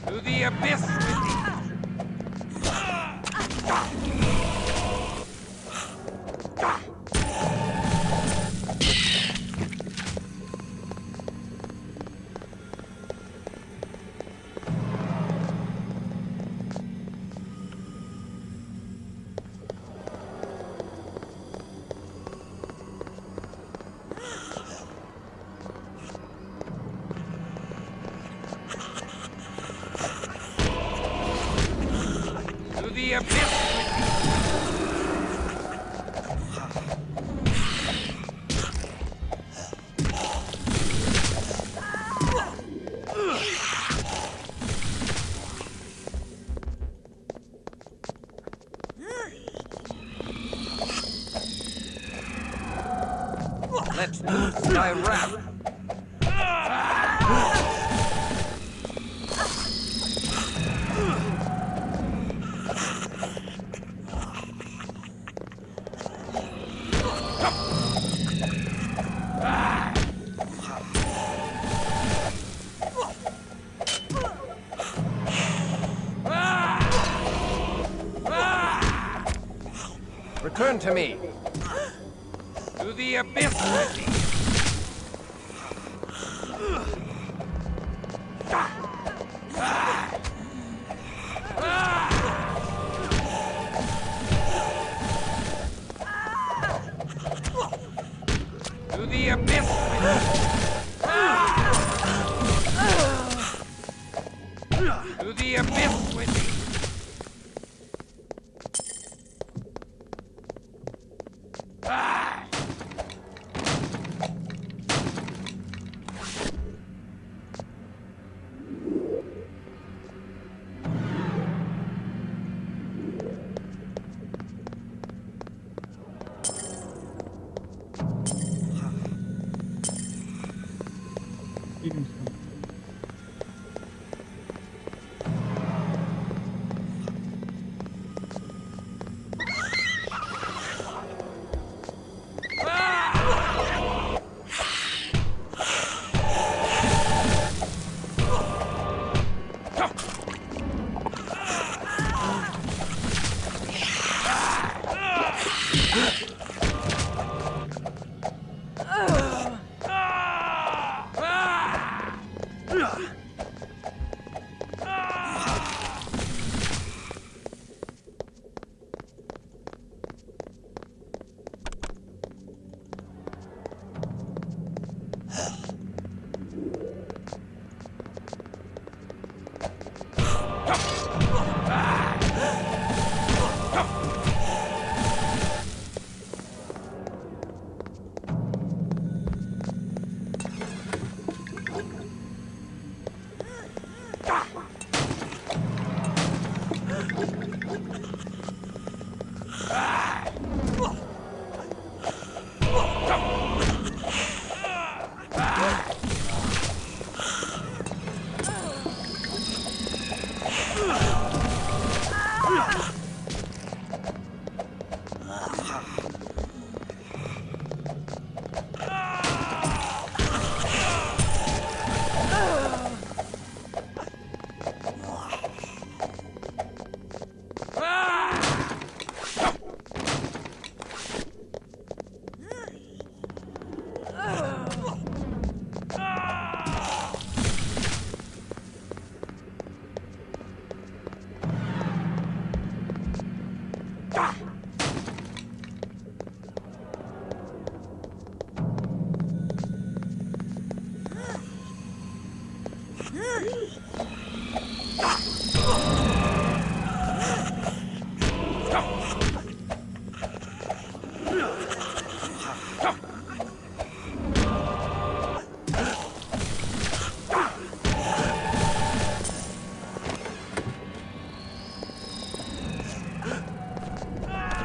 To the abyss with thee! To the abyss with thee! Let's loose thy wrath! Return to me! To the abyss with thee! the abyss with thee! Ah!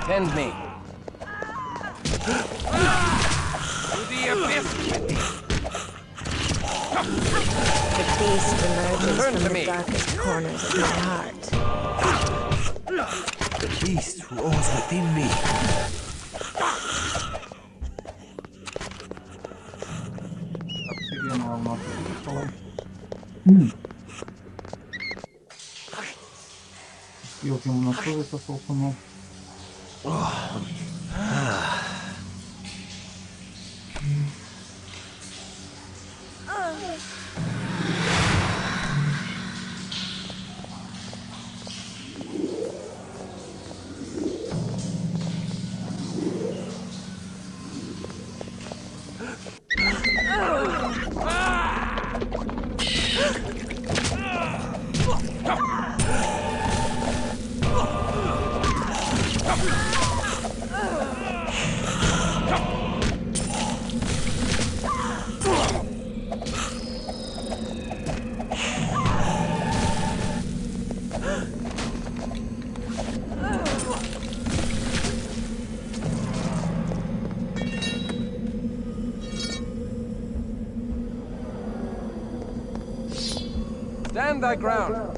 Tend me. To the abyss with thee! The beast emerges Turn from to the me. darkest corners of my heart. The beast roars within me. Обсидиана у нас выпала. Елки у нас тоже сосался, но... Stand thy ground.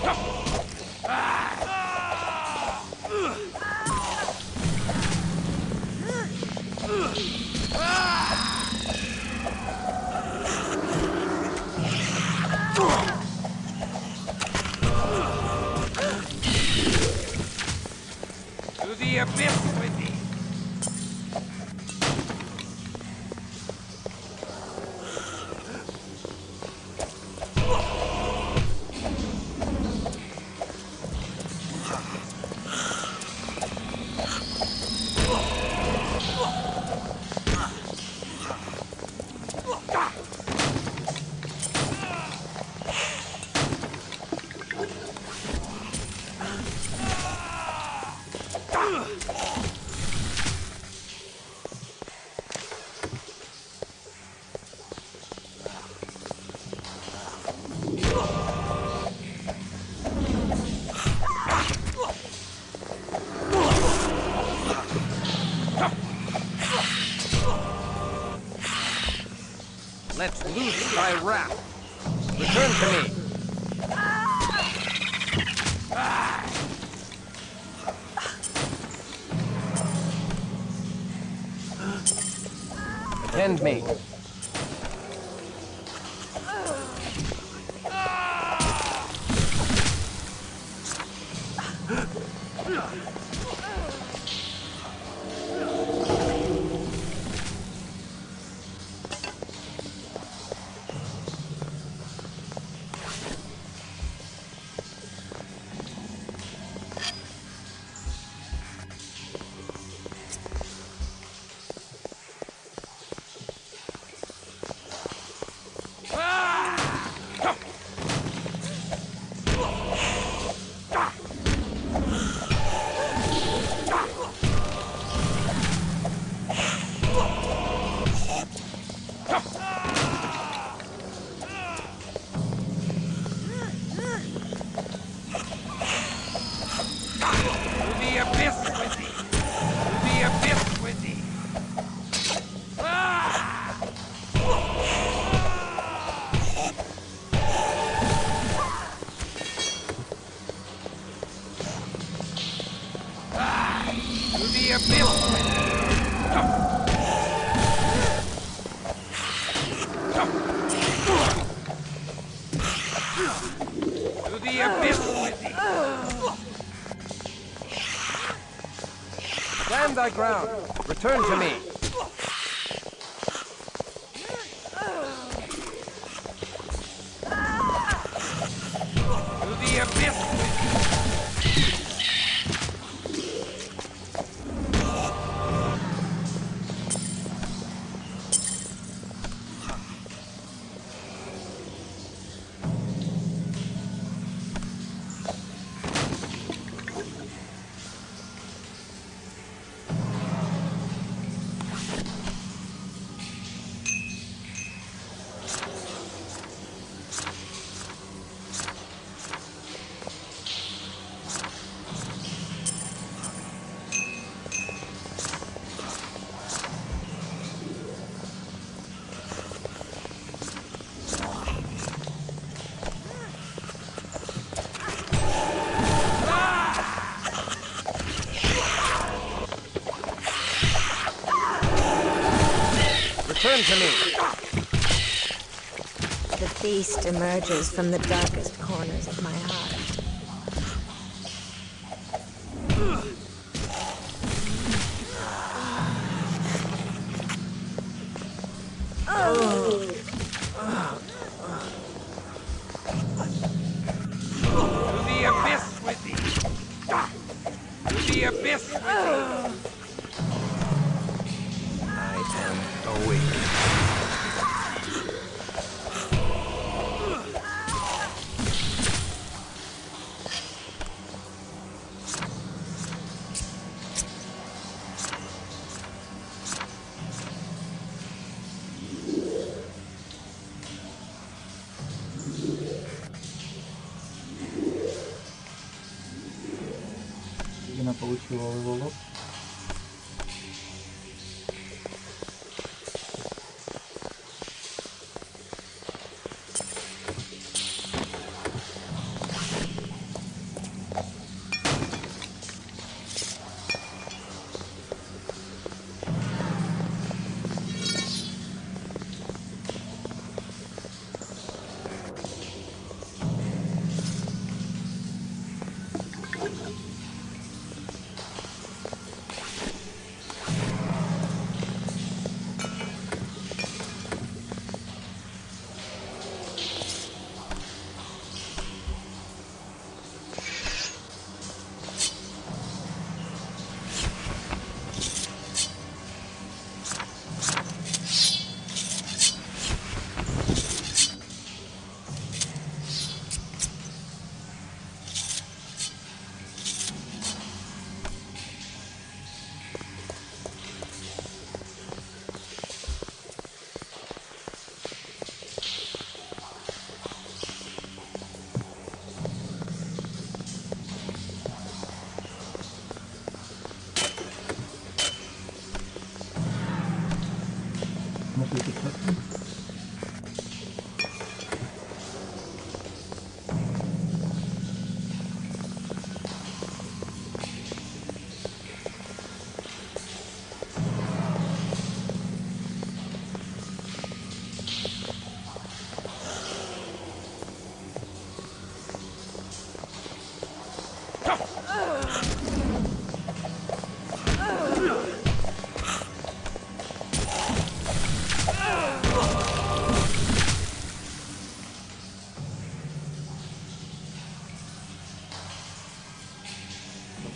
To the abyss with thee! Let's loose thy wrath. Return to me. Attend me. Stand thy ground. Return to me. To the abyss with thee! Return to me. The beast emerges from the darkest corners of my heart. To the abyss with thee! To the abyss with thee! I am awake. Она получила левелоп.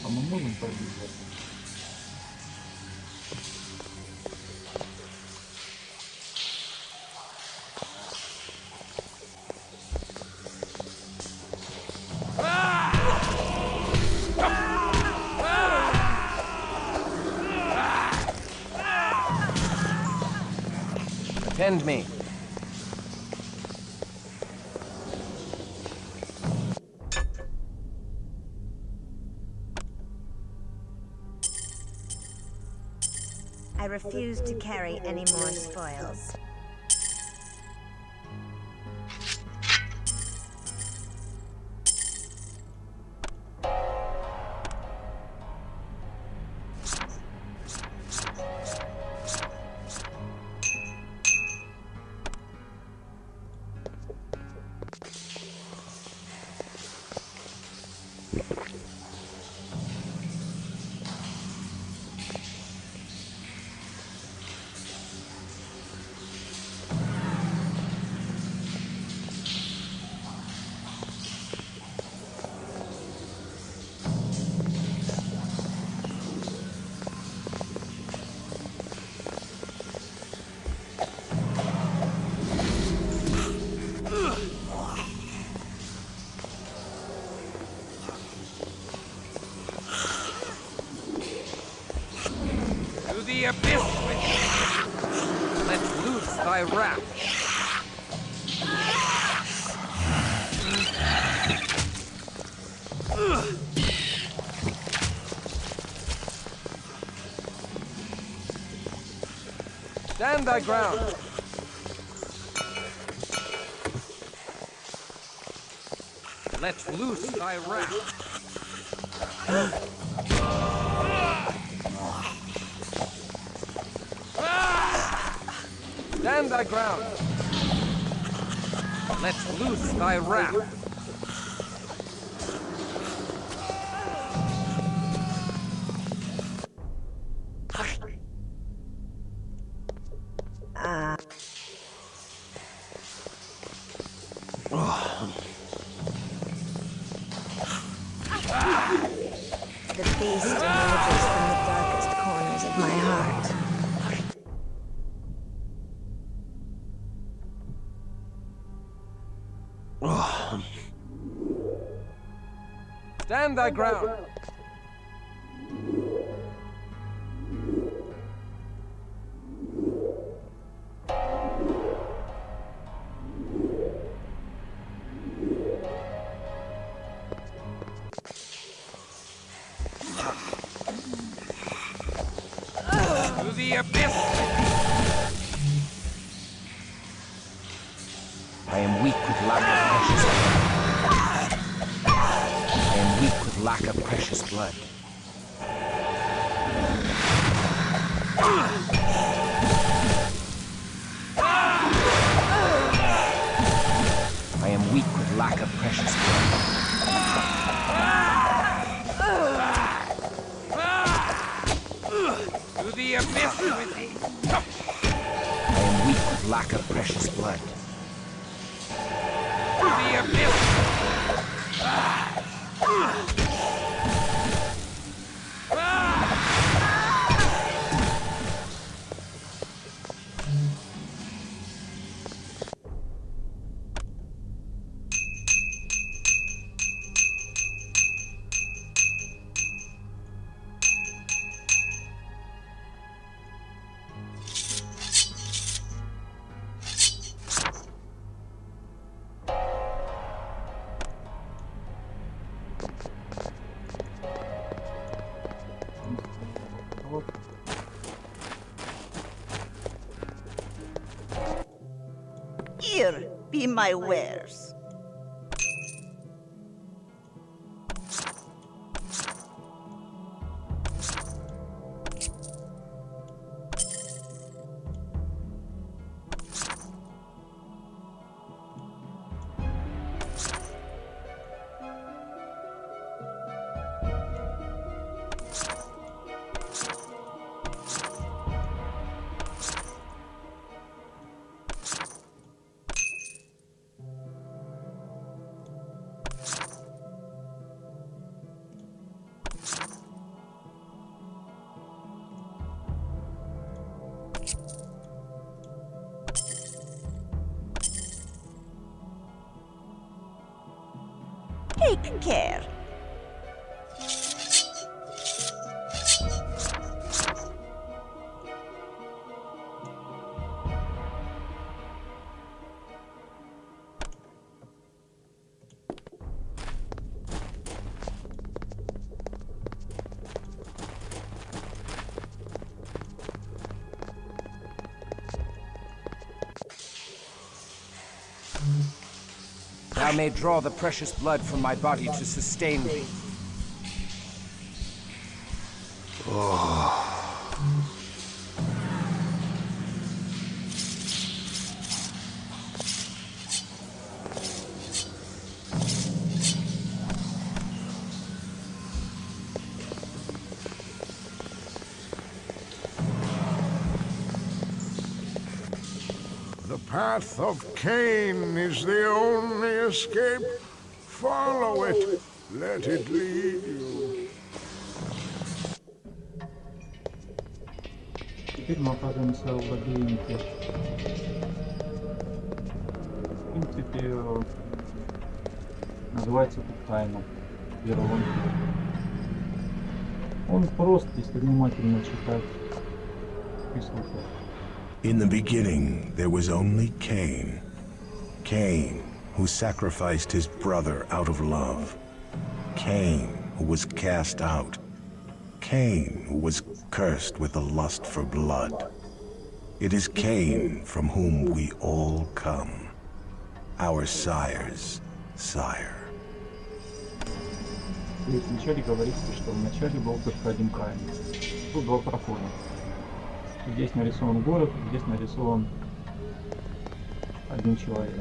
А мы можем пробить? Attend me. I refuse to carry any more spoils. The abyss with thee. Let loose thy wrath. Stand thy ground. Let loose thy wrath. Stand thy ground. Let loose thy wrath. The beast emerges from the darkest corners of my heart. Stand thy ground. To the abyss! I am weak with lack of precious blood. I am weak with lack of precious blood. I am weak with lack of precious blood. To the abyss with thee! I am weak with lack of precious blood. To the abyss! Here be my wares. Take care. Thou may draw the precious blood from my body to sustain me. The path of Cain is the only escape. Follow it. Let it lead you. Теперь мы оказываемся в лабиринте. В принципе, называется тут тайна. Верован. Он прост, если внимательно читать и слушать. In the beginning, there was only Cain. Cain, who sacrificed his brother out of love. Cain, who was cast out. Cain, who was cursed with the lust for blood. It is Cain from whom we all come. Our sire's sire. И вначале говорится, что вначале был только один Каин. Тут два прохода. Здесь нарисован город, здесь нарисован один человек.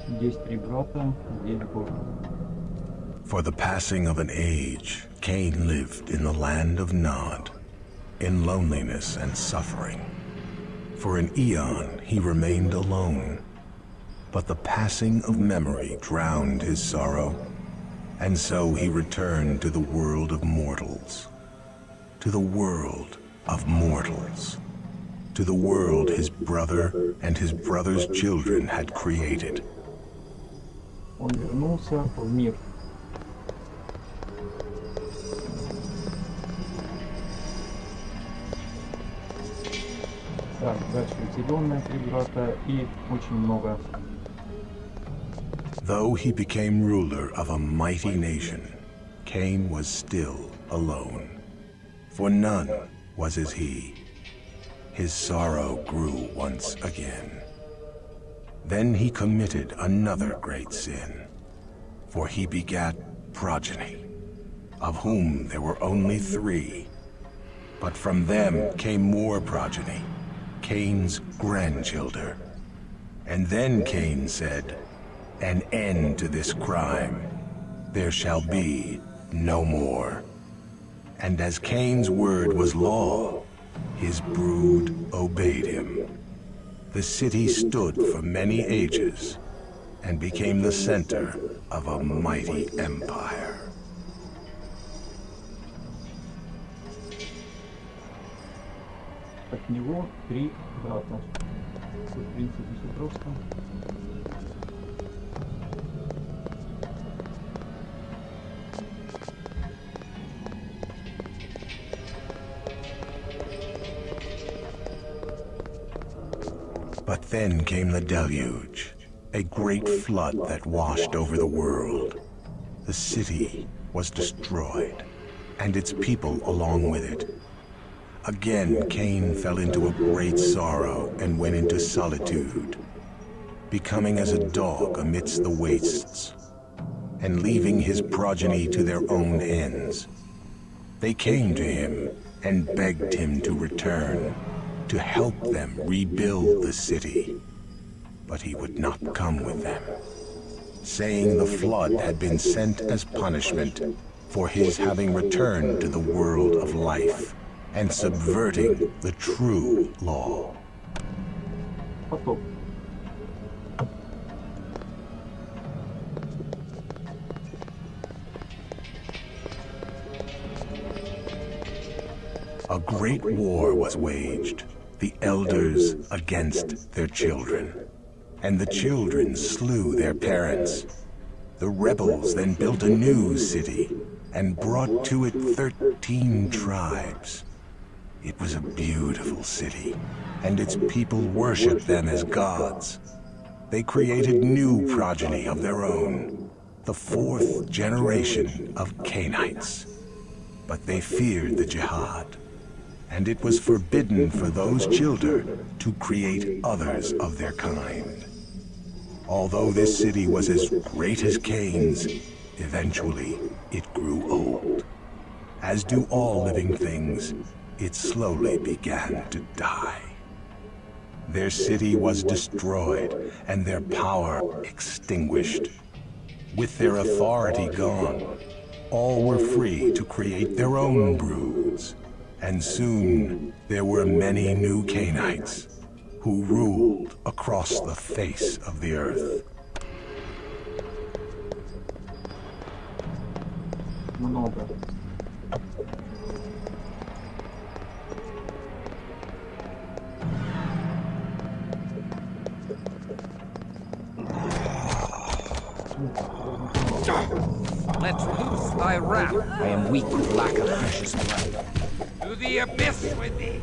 Здесь три брата, здесь город. For the passing of an age, Cain lived in the land of Nod, in loneliness and suffering. For an eon, he remained alone. But the passing of memory drowned his sorrow, and so he returned to the world of mortals. To the world of mortals. To the world his brother and his brother's children had created. Он вернулся в мир. Так, дальше зеленые три брата и очень много. Though he became ruler of a mighty nation, Cain was still alone. For none was as he. His sorrow grew once again. Then he committed another great sin, for he begat progeny, of whom there were only 3. But from them came more progeny, Cain's grandchildren. And then Cain said, "An end to this crime. There shall be no more." And as Cain's word was law, his brood obeyed him. The city stood for many ages and became the center of a mighty empire. От него 3 брата. Тут, в принципе, все просто. But then came the deluge, a great flood that washed over the world. The city was destroyed, and its people along with it. Again, Cain fell into a great sorrow and went into solitude, becoming as a dog amidst the wastes, and leaving his progeny to their own ends. They came to him and begged him to return, to help them rebuild the city. But he would not come with them, saying the flood had been sent as punishment for his having returned to the world of life and subverting the true law. Потоп. a great war was waged, the elders against their children. And the children slew their parents. The rebels then built a new city and brought to it 13 tribes. It was a beautiful city, and its people worshipped them as gods. They created new progeny of their own, the 4th generation of Cainites. But they feared the jihad, and it was forbidden for those children to create others of their kind. Although this city was as great as Cain's, eventually it grew old. As do all living things, it slowly began to die. Their city was destroyed and their power extinguished. With their authority gone, all were free to create their own broods. And soon there were many new Cainites who ruled across the face of the earth. Много. Let's loose thy wrath. I am weak with lack of precious blood. To the abyss with thee.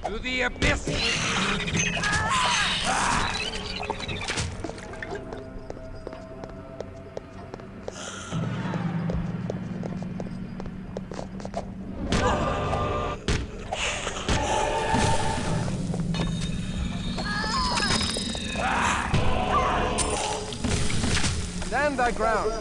To the abyss with thee. Stand thy ground.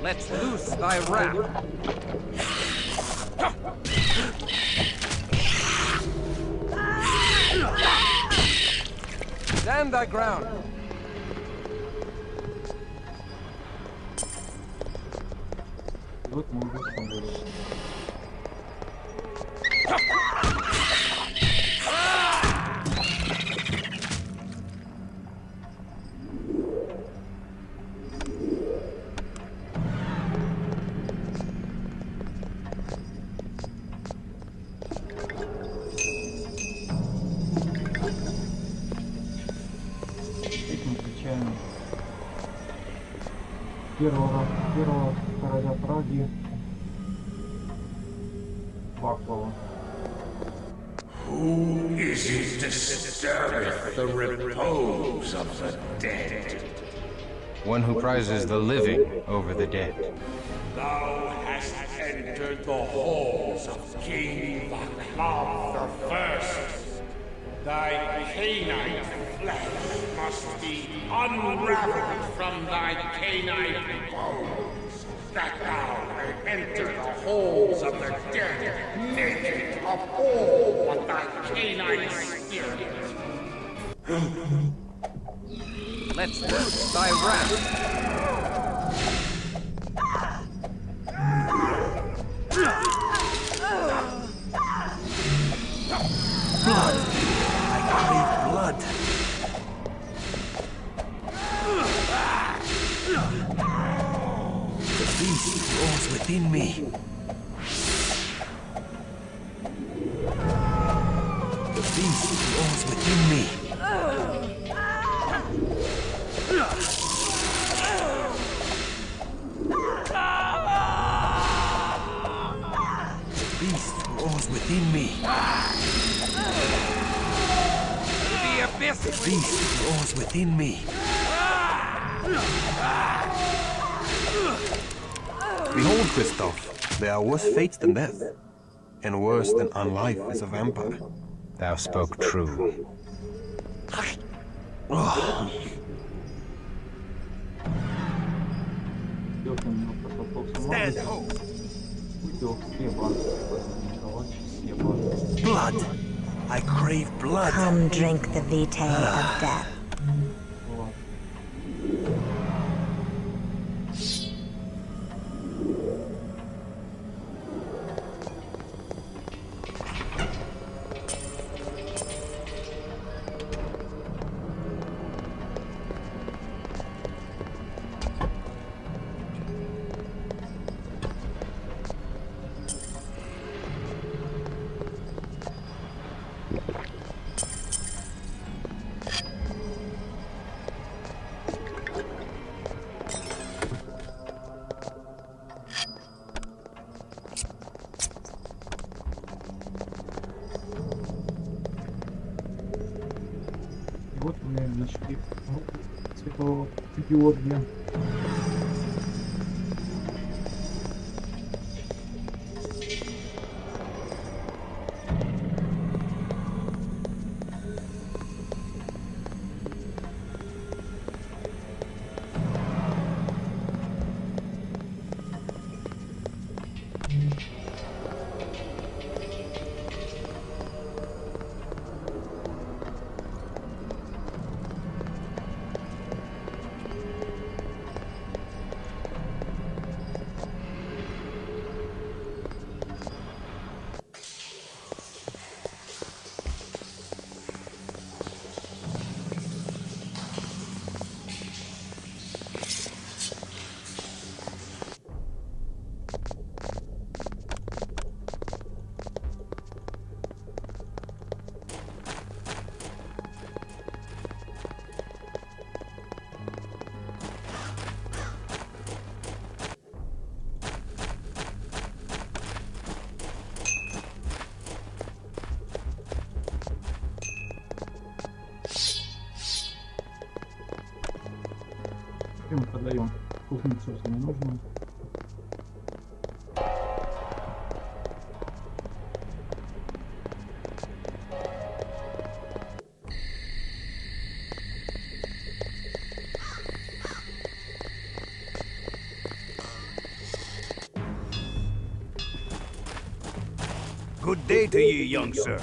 Let's loose thy wrath. Stand thy ground. Вот мы будем. Первого короля Праги Ваклова. Who is it disturbeth the repose of the dead? One who prizes the living over the dead. Thou hast entered the halls of King Vaclav the First. Thy canine flesh must be unraveled from thy canine bones, that thou may enter the holes of the dead, naked of all but thy canine spirit. Let's loose thy wrath. Blood! I crave blood! The beast roars within me. The beast roars within me. The beast roars within me. The abyss! The beast roars within me. Behold, Christoph, there are worse fates than death, and worse than unlife as a vampire. Thou spoke true. Oh. Stand home. Blood! I crave blood! Come drink the vitae of death. Вот мы нашли святого Георгия. И мы продаем кузницу, если не нужно. Good day to ye, young sir.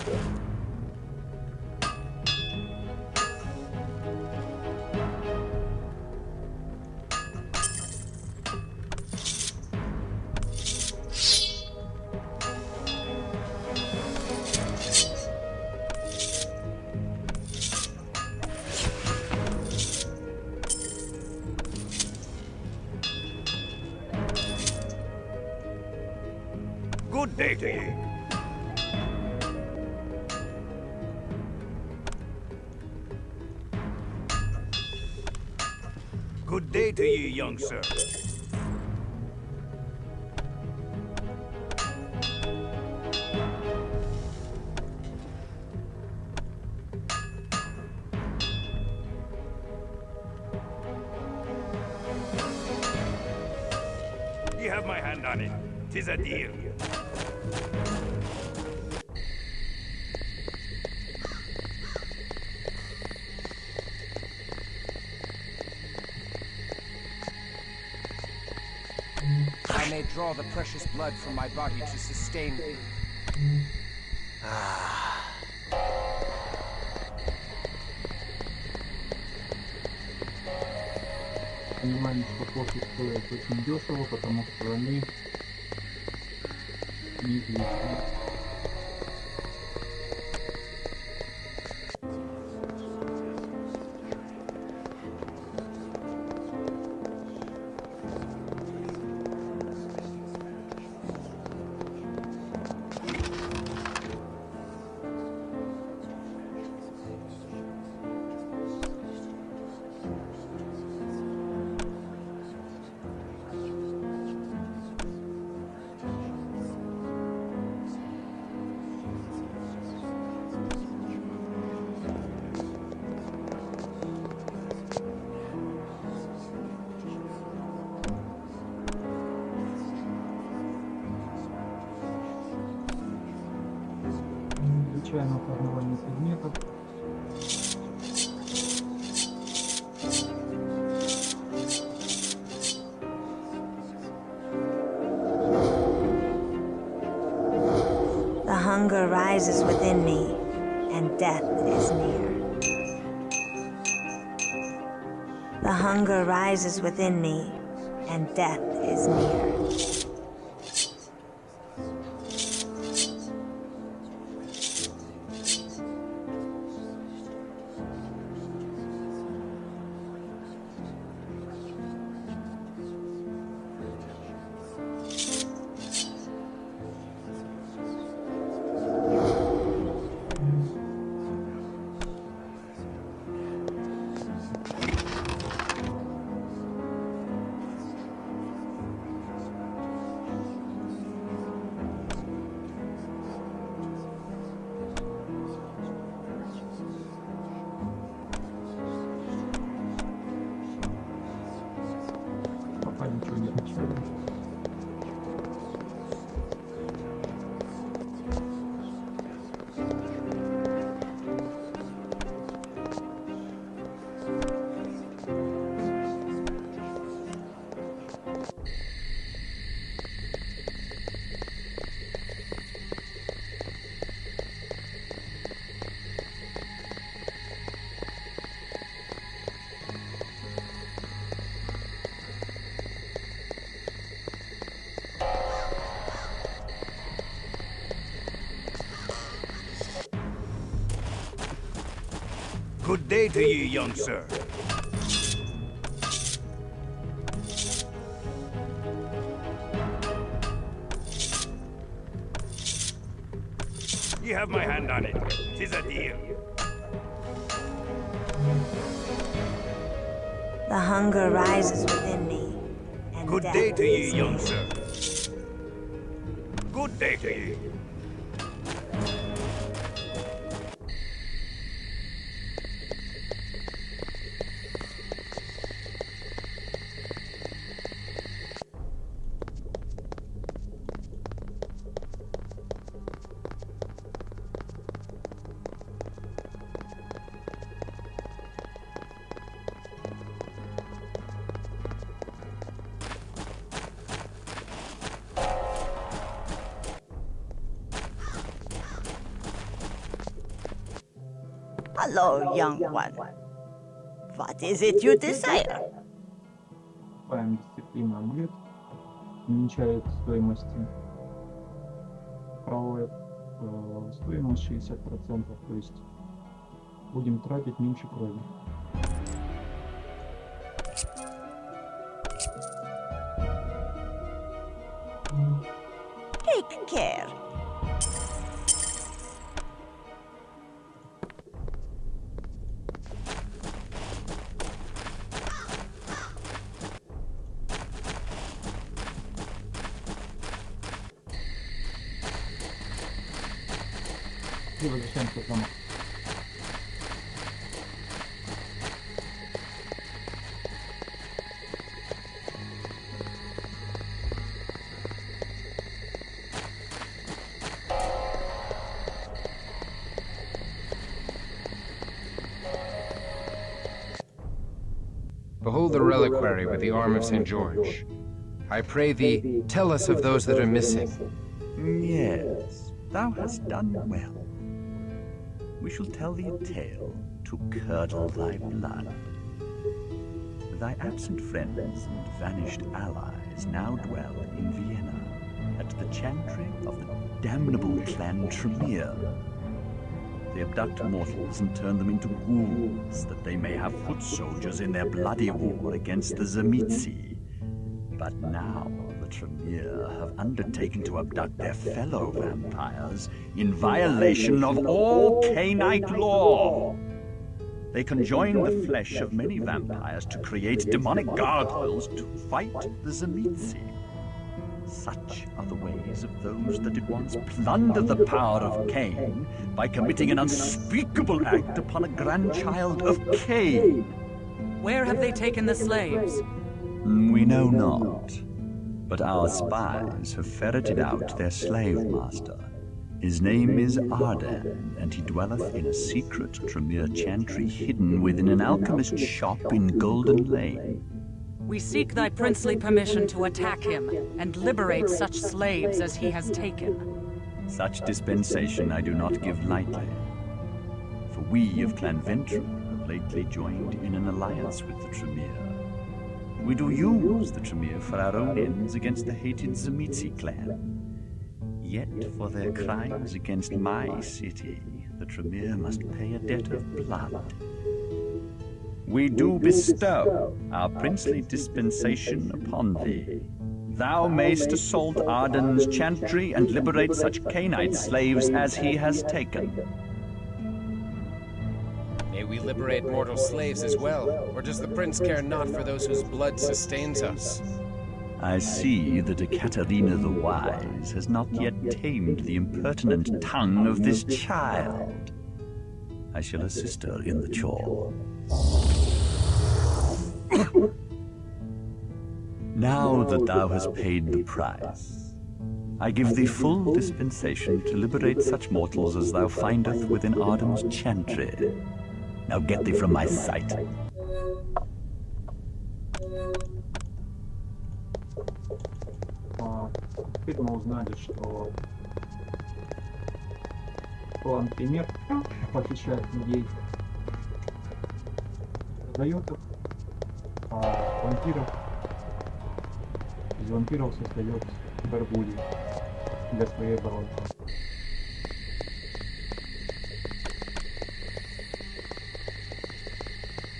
Good day to ye. Good day to ye, young sir. You have my hand on it. 'Tis a deal. I may draw the precious blood from my body to sustain me. Понимаем, что кофе стоит очень дешево, потому что они неизвестны. Изучаем опознавание предметов. The hunger rises within me, and death is near. The hunger rises within me, and death is near. Пока ничего не отмечаю. Good day to ye, young sir. Ye have my hand on it. 'Tis a deal. The hunger rises within me, and Good death day to ye, is young near. sir. Good day to ye. Hello, young one. What is it you desire? Покупаем дисциплину амулет. Уменьшает стоимость правовой стоимость 60%, то есть будем тратить меньше крови. Take care. И возвращаемся в замок. Behold the reliquary with the arm of St. George. I pray thee, tell us of those that are missing. Yes, thou hast done well. We shall tell thee a tale to curdle thy blood. Thy absent friends and vanished allies now dwell in Vienna, at the chantry of the damnable clan Tremere. They abduct mortals and turn them into ghouls, that they may have foot soldiers in their bloody war against the Tzimisce. But now the Tremere have undertaken to abduct their fellow vampires in violation of all Cainite law. They conjoin the flesh of many vampires to create demonic gargoyles to fight the Tzimisce. Such are the ways of those that did once plunder the power of Cain by committing an unspeakable act upon a grandchild of Cain. Where have they taken the slaves? We know not, but our spies have ferreted out their slave master. His name is Arden, and he dwelleth in a secret Tremere chantry hidden within an alchemist's shop in Golden Lane. We seek thy princely permission to attack him and liberate such slaves as he has taken. Such dispensation I do not give lightly, for we of Clan Ventru have lately joined in an alliance with the Tremere. We do use the Tremere for our own ends against the hated Tzimisce clan. Yet for their crimes against my city, the Tremere must pay a debt of blood. We do bestow our princely dispensation upon thee. Thou mayst assault Arden's chantry and liberate such Cainite slaves as he has taken. May we liberate mortal slaves as well, or does the prince care not for those whose blood sustains us? I see that Ekaterina the Wise has not yet tamed the impertinent tongue of this child. I shall assist her in the chore. Now that thou hast paid the price, I give thee full dispensation to liberate such mortals as thou findest within Arden's chantry. Now get thee from my sight. Теперь мы узнали, что клан Пример похищает людей, продает их, а вампиров из вампиров создает горгульи для своей обороны.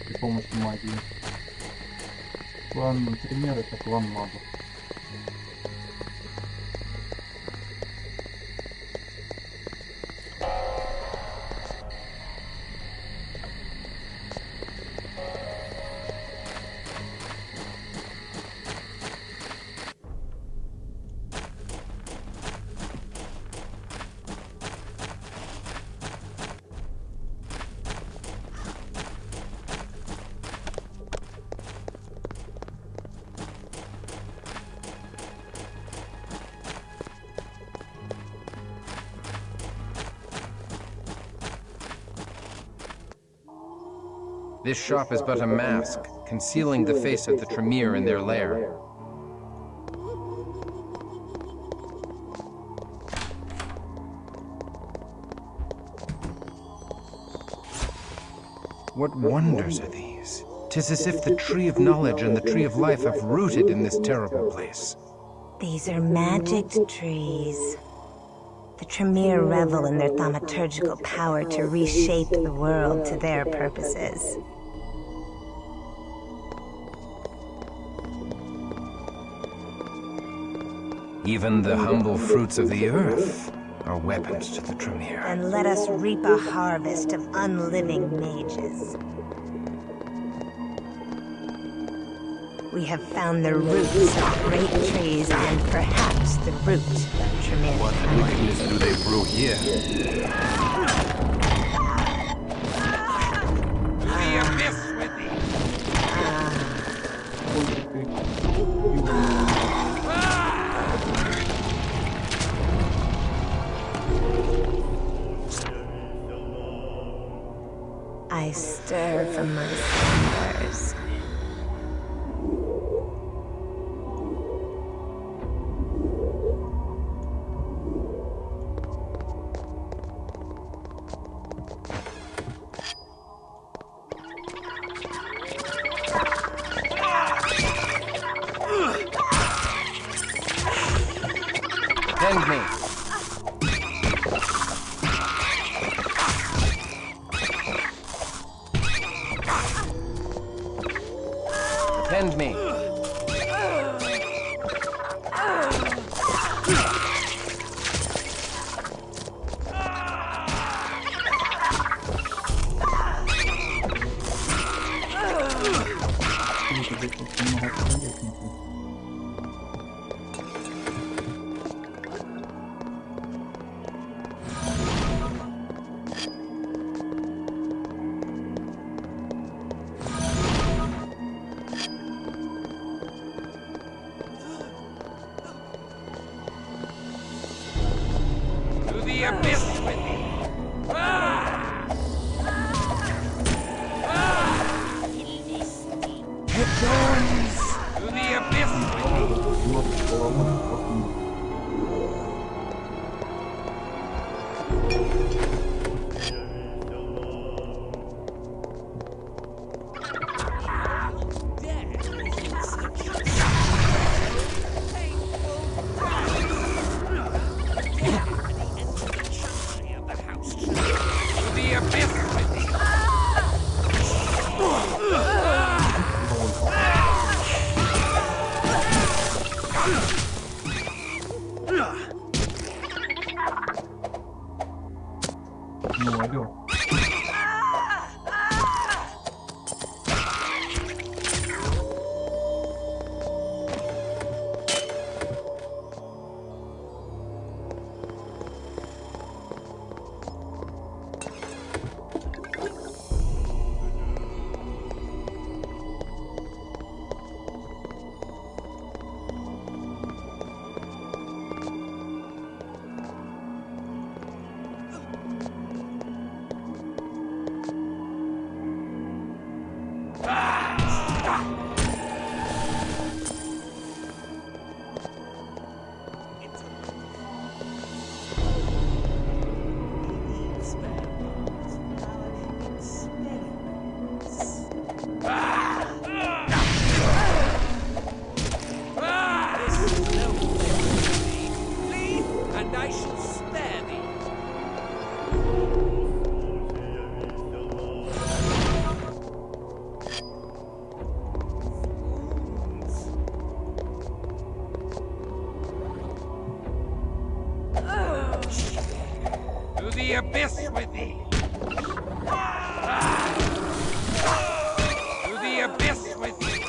При помощи магии. Клан Пример — это клан магов. This shop is but a mask, concealing the face of the Tremere in their lair. What wonders are these? 'Tis as if the Tree of Knowledge and the Tree of Life have rooted in this terrible place. These are magic trees. The Tremere revel in their thaumaturgical power to reshape the world to their purposes. Even the humble fruits of the earth are weapons to the Tremere. And let us reap a harvest of unliving mages. We have found the roots of great trees and perhaps the root of Tremere. What wickedness do they brew here? The abyss with thee! I stir from my slumbers. To the abyss with me! To the abyss with me! To the abyss with me! Ну, алло. And I shall spare thee. To the abyss with thee! To the abyss with thee!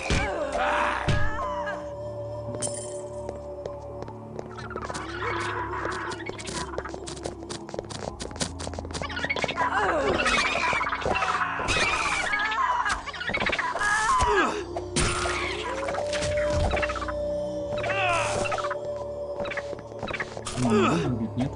Ну, можно убить, нет?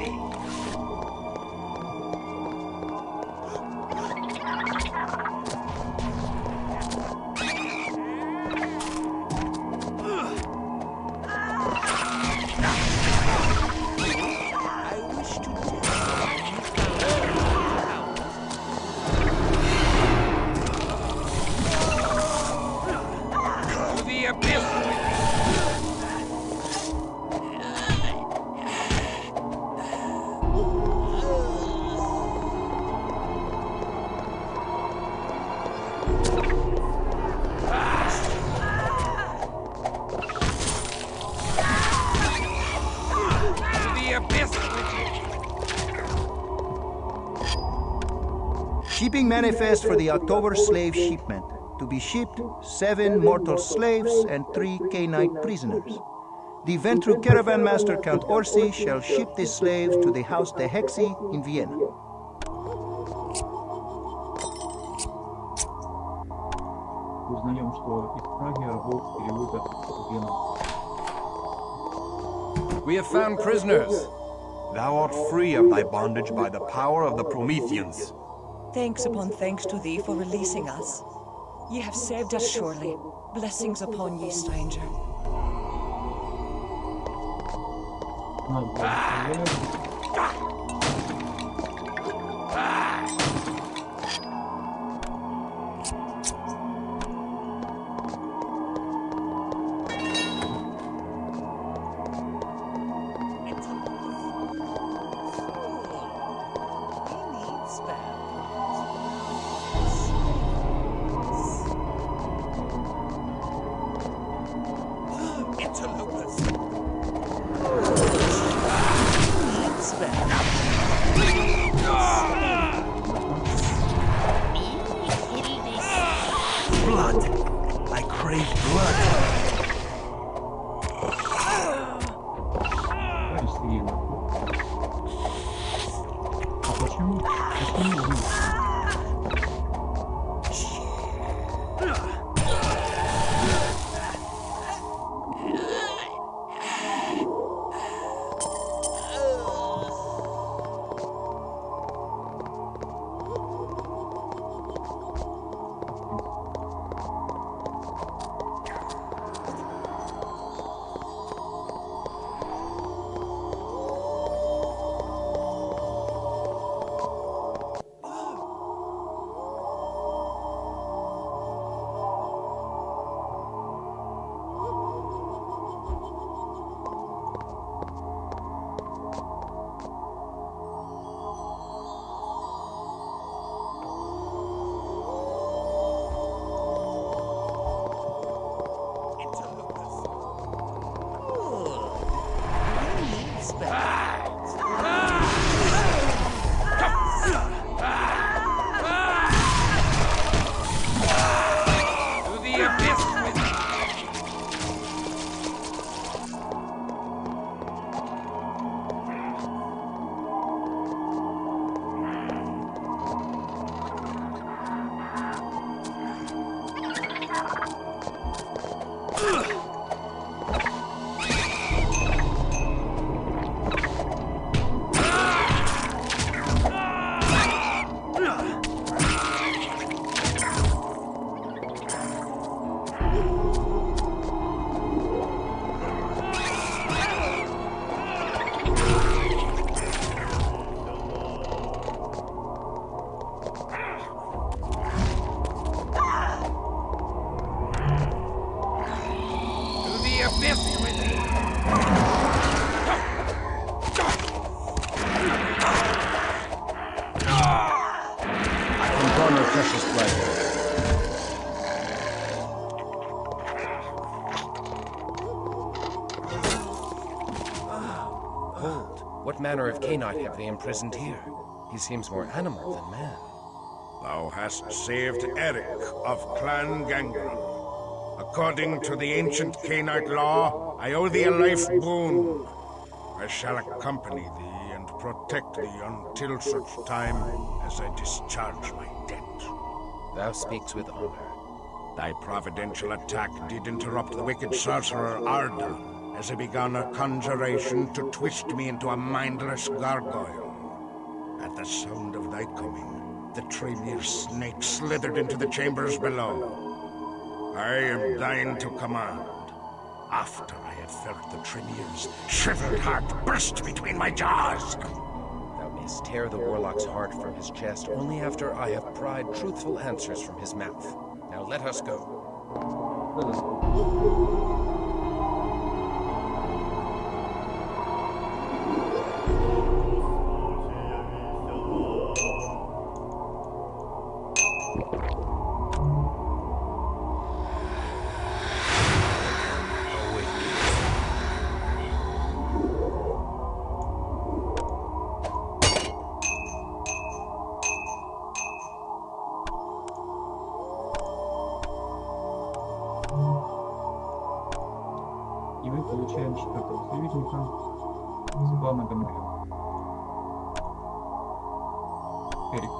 thee. Shipping manifest for the October slave shipment. To be shipped, 7 mortal slaves and 3 Cainite prisoners. The Ventru caravan master Count Orsi shall ship the slaves to the House de Hexi in Vienna. Узнаем, что из Праги рабов перевозят в Вену. We have found prisoners. Thou art free of thy bondage by the power of the Prometheans. Thanks upon thanks to thee for releasing us. Ye have saved us surely. Blessings upon ye, stranger. Blood! I crave blood! What manner of Cainite have they imprisoned here? He seems more animal than man. Thou hast saved Eric of Clan Gangrel. According to the ancient Cainite law, I owe thee a life boon. I shall accompany thee and protect thee until such time as I discharge my debt. Thou speaks with honor. Thy providential attack did interrupt the wicked sorcerer Arda. as he began a conjuration to twist me into a mindless gargoyle. At the sound of thy coming, the Tremere snake slithered into the chambers below. I am thine to command. After I had felt the Tremere's shriveled heart burst between my jaws. Thou mayst tear the warlock's heart from his chest only after I have pried truthful answers from his mouth. Now let us go. И мы получаем четвертого союзника с клана Гангрена. Эрик.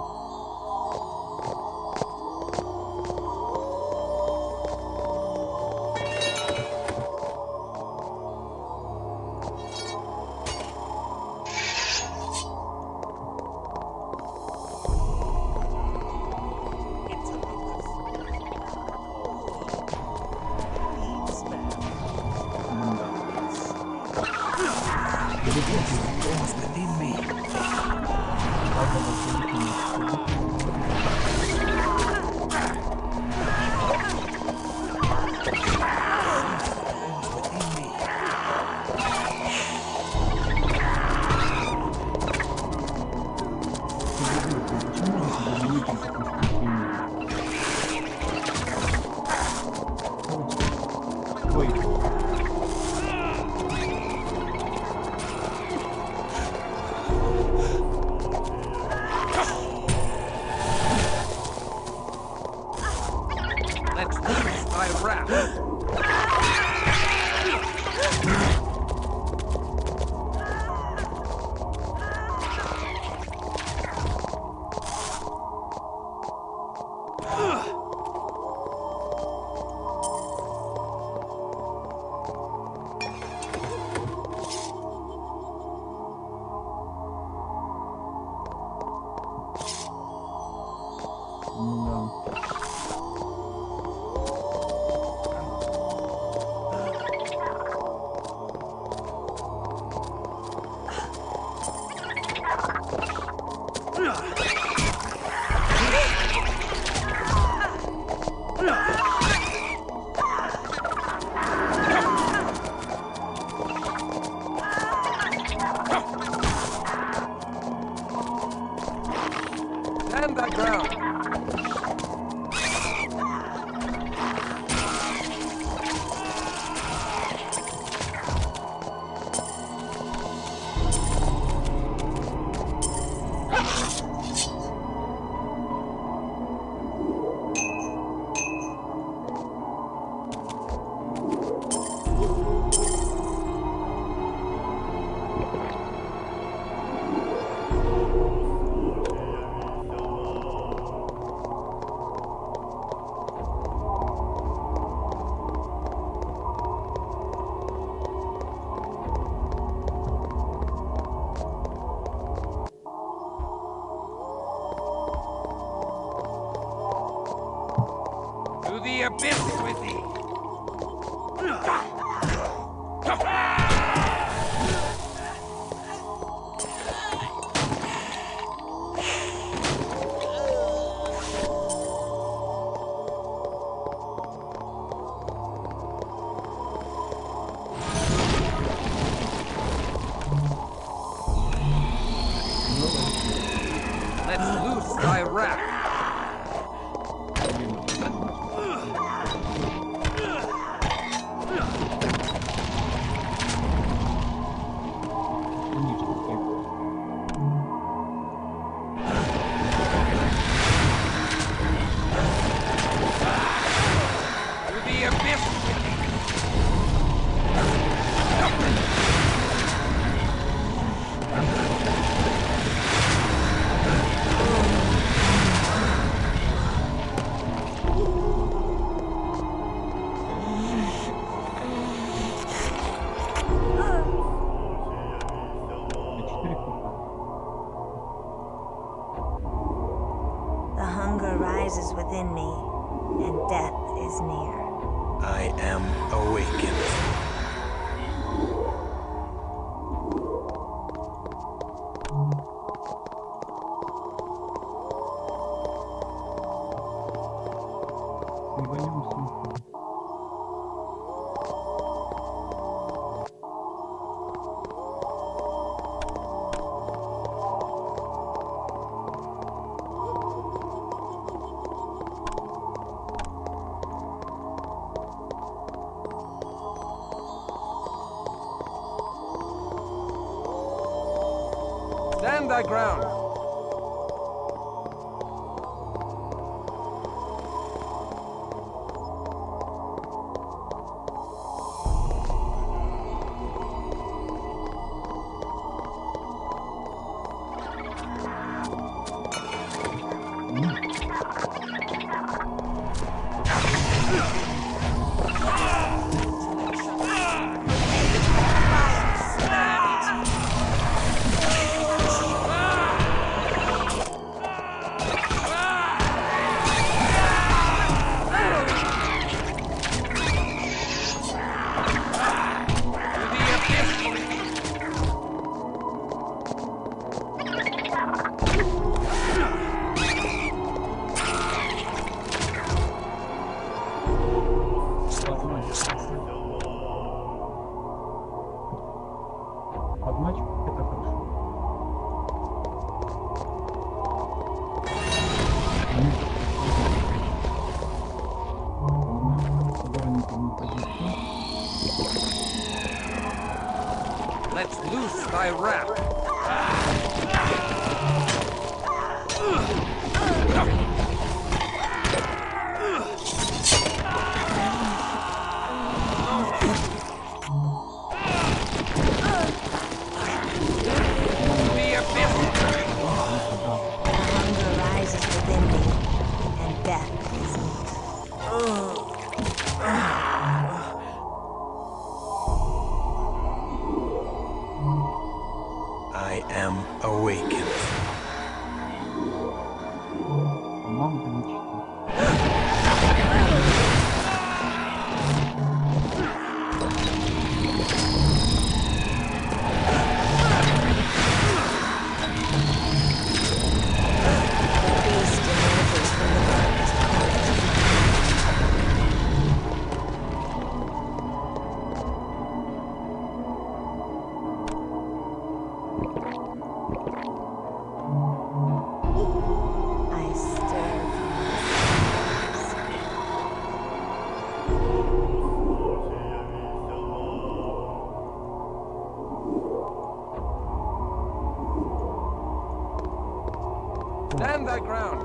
The abyss with thee. Let's loose thy wrath. hunger rises within me, and death is near. I am awakened. Stand thy ground. Let's loose thy wrath. I am awakened. Stand thy ground.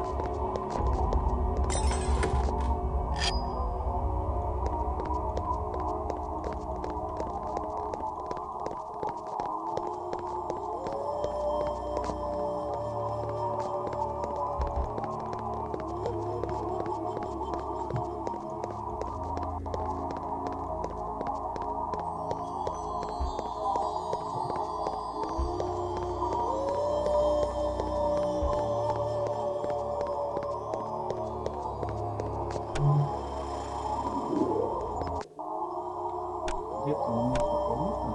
Где-то у меня дополнительно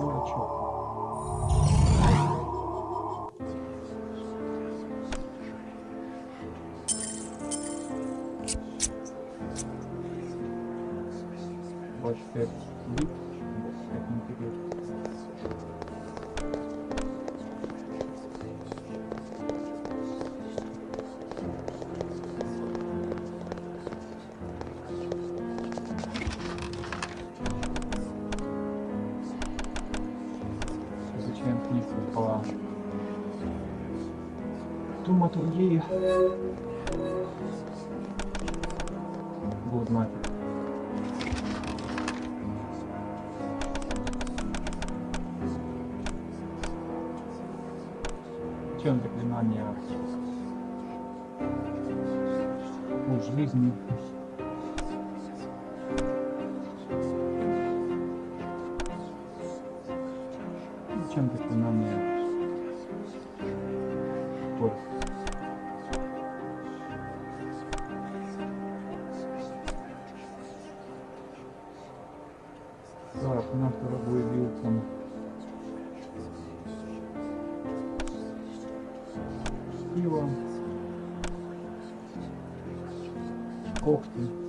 дурачок. Больше 5 лип, это интересно. Изучаем книгу по драматургии. Good night. Чем заклинание у жизни. Чем заклинание скорость. наш дорогой Вилсон. Сила. Когти.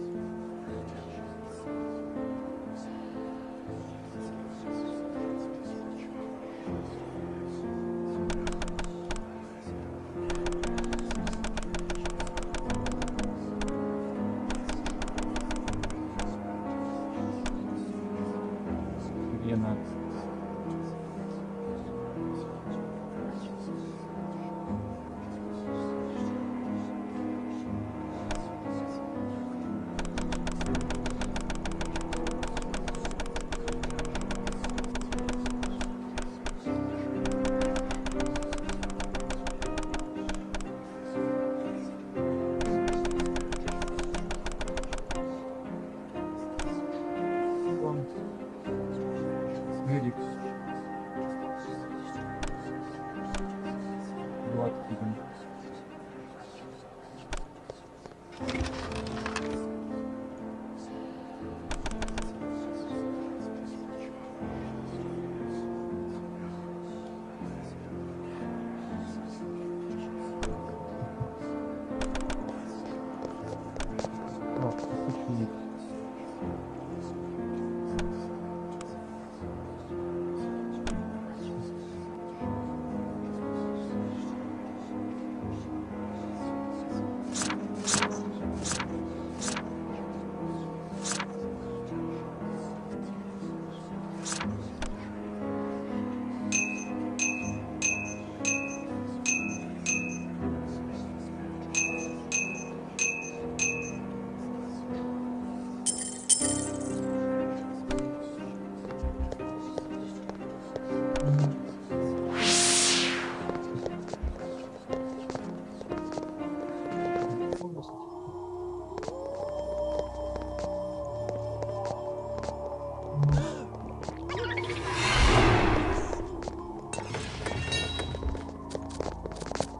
Вена. Эрик. 21. Так, ученик.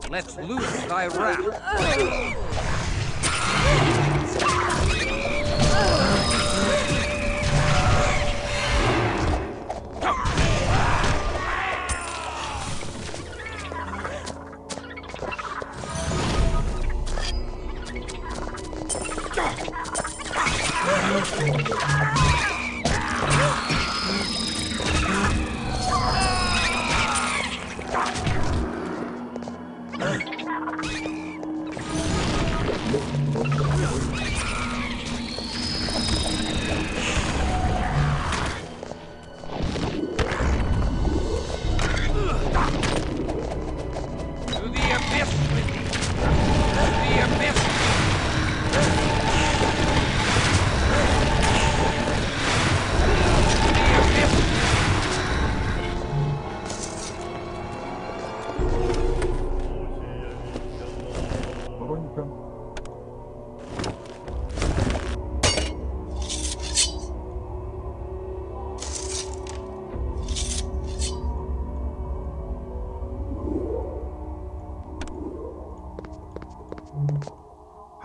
Let's loose thy wrath.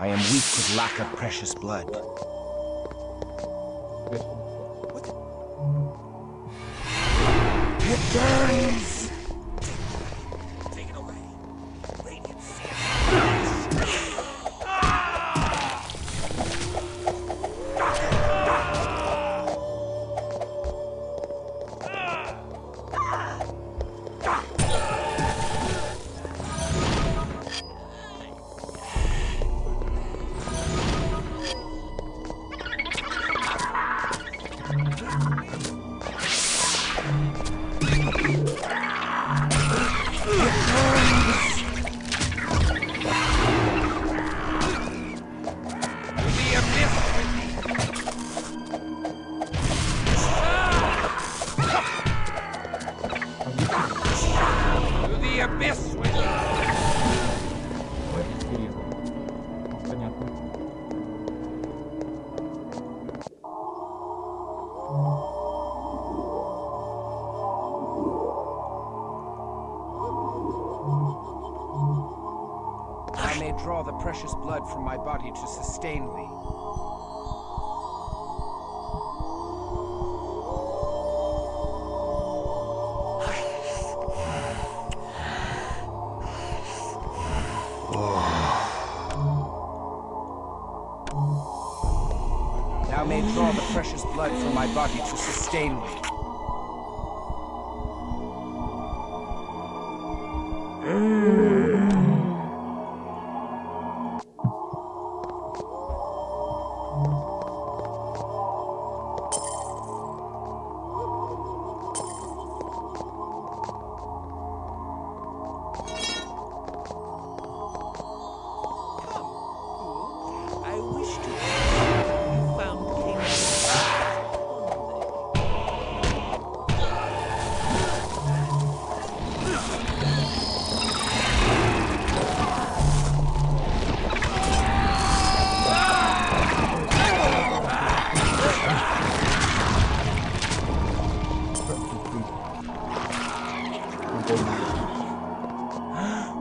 I am weak with lack of precious blood. It burns! I may draw the precious blood from my body to sustain thee. Thou may draw the precious blood from my body to sustain me.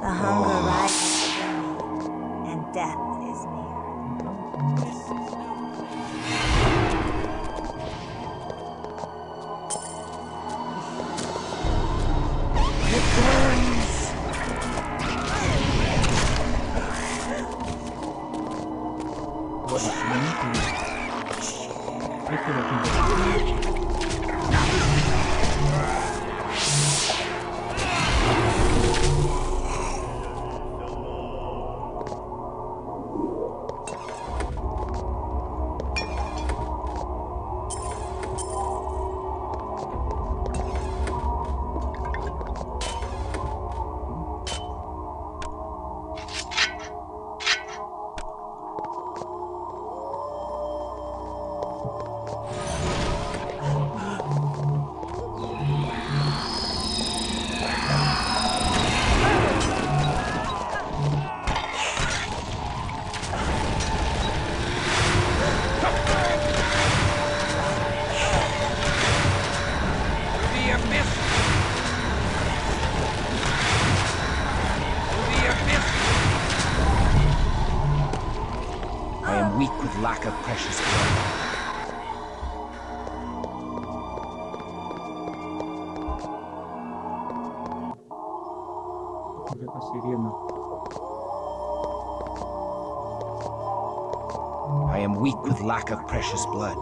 The hunger rises within me, and death is near. It burns! What is I am weak with lack of precious blood. это сирена? I am weak with lack of precious blood.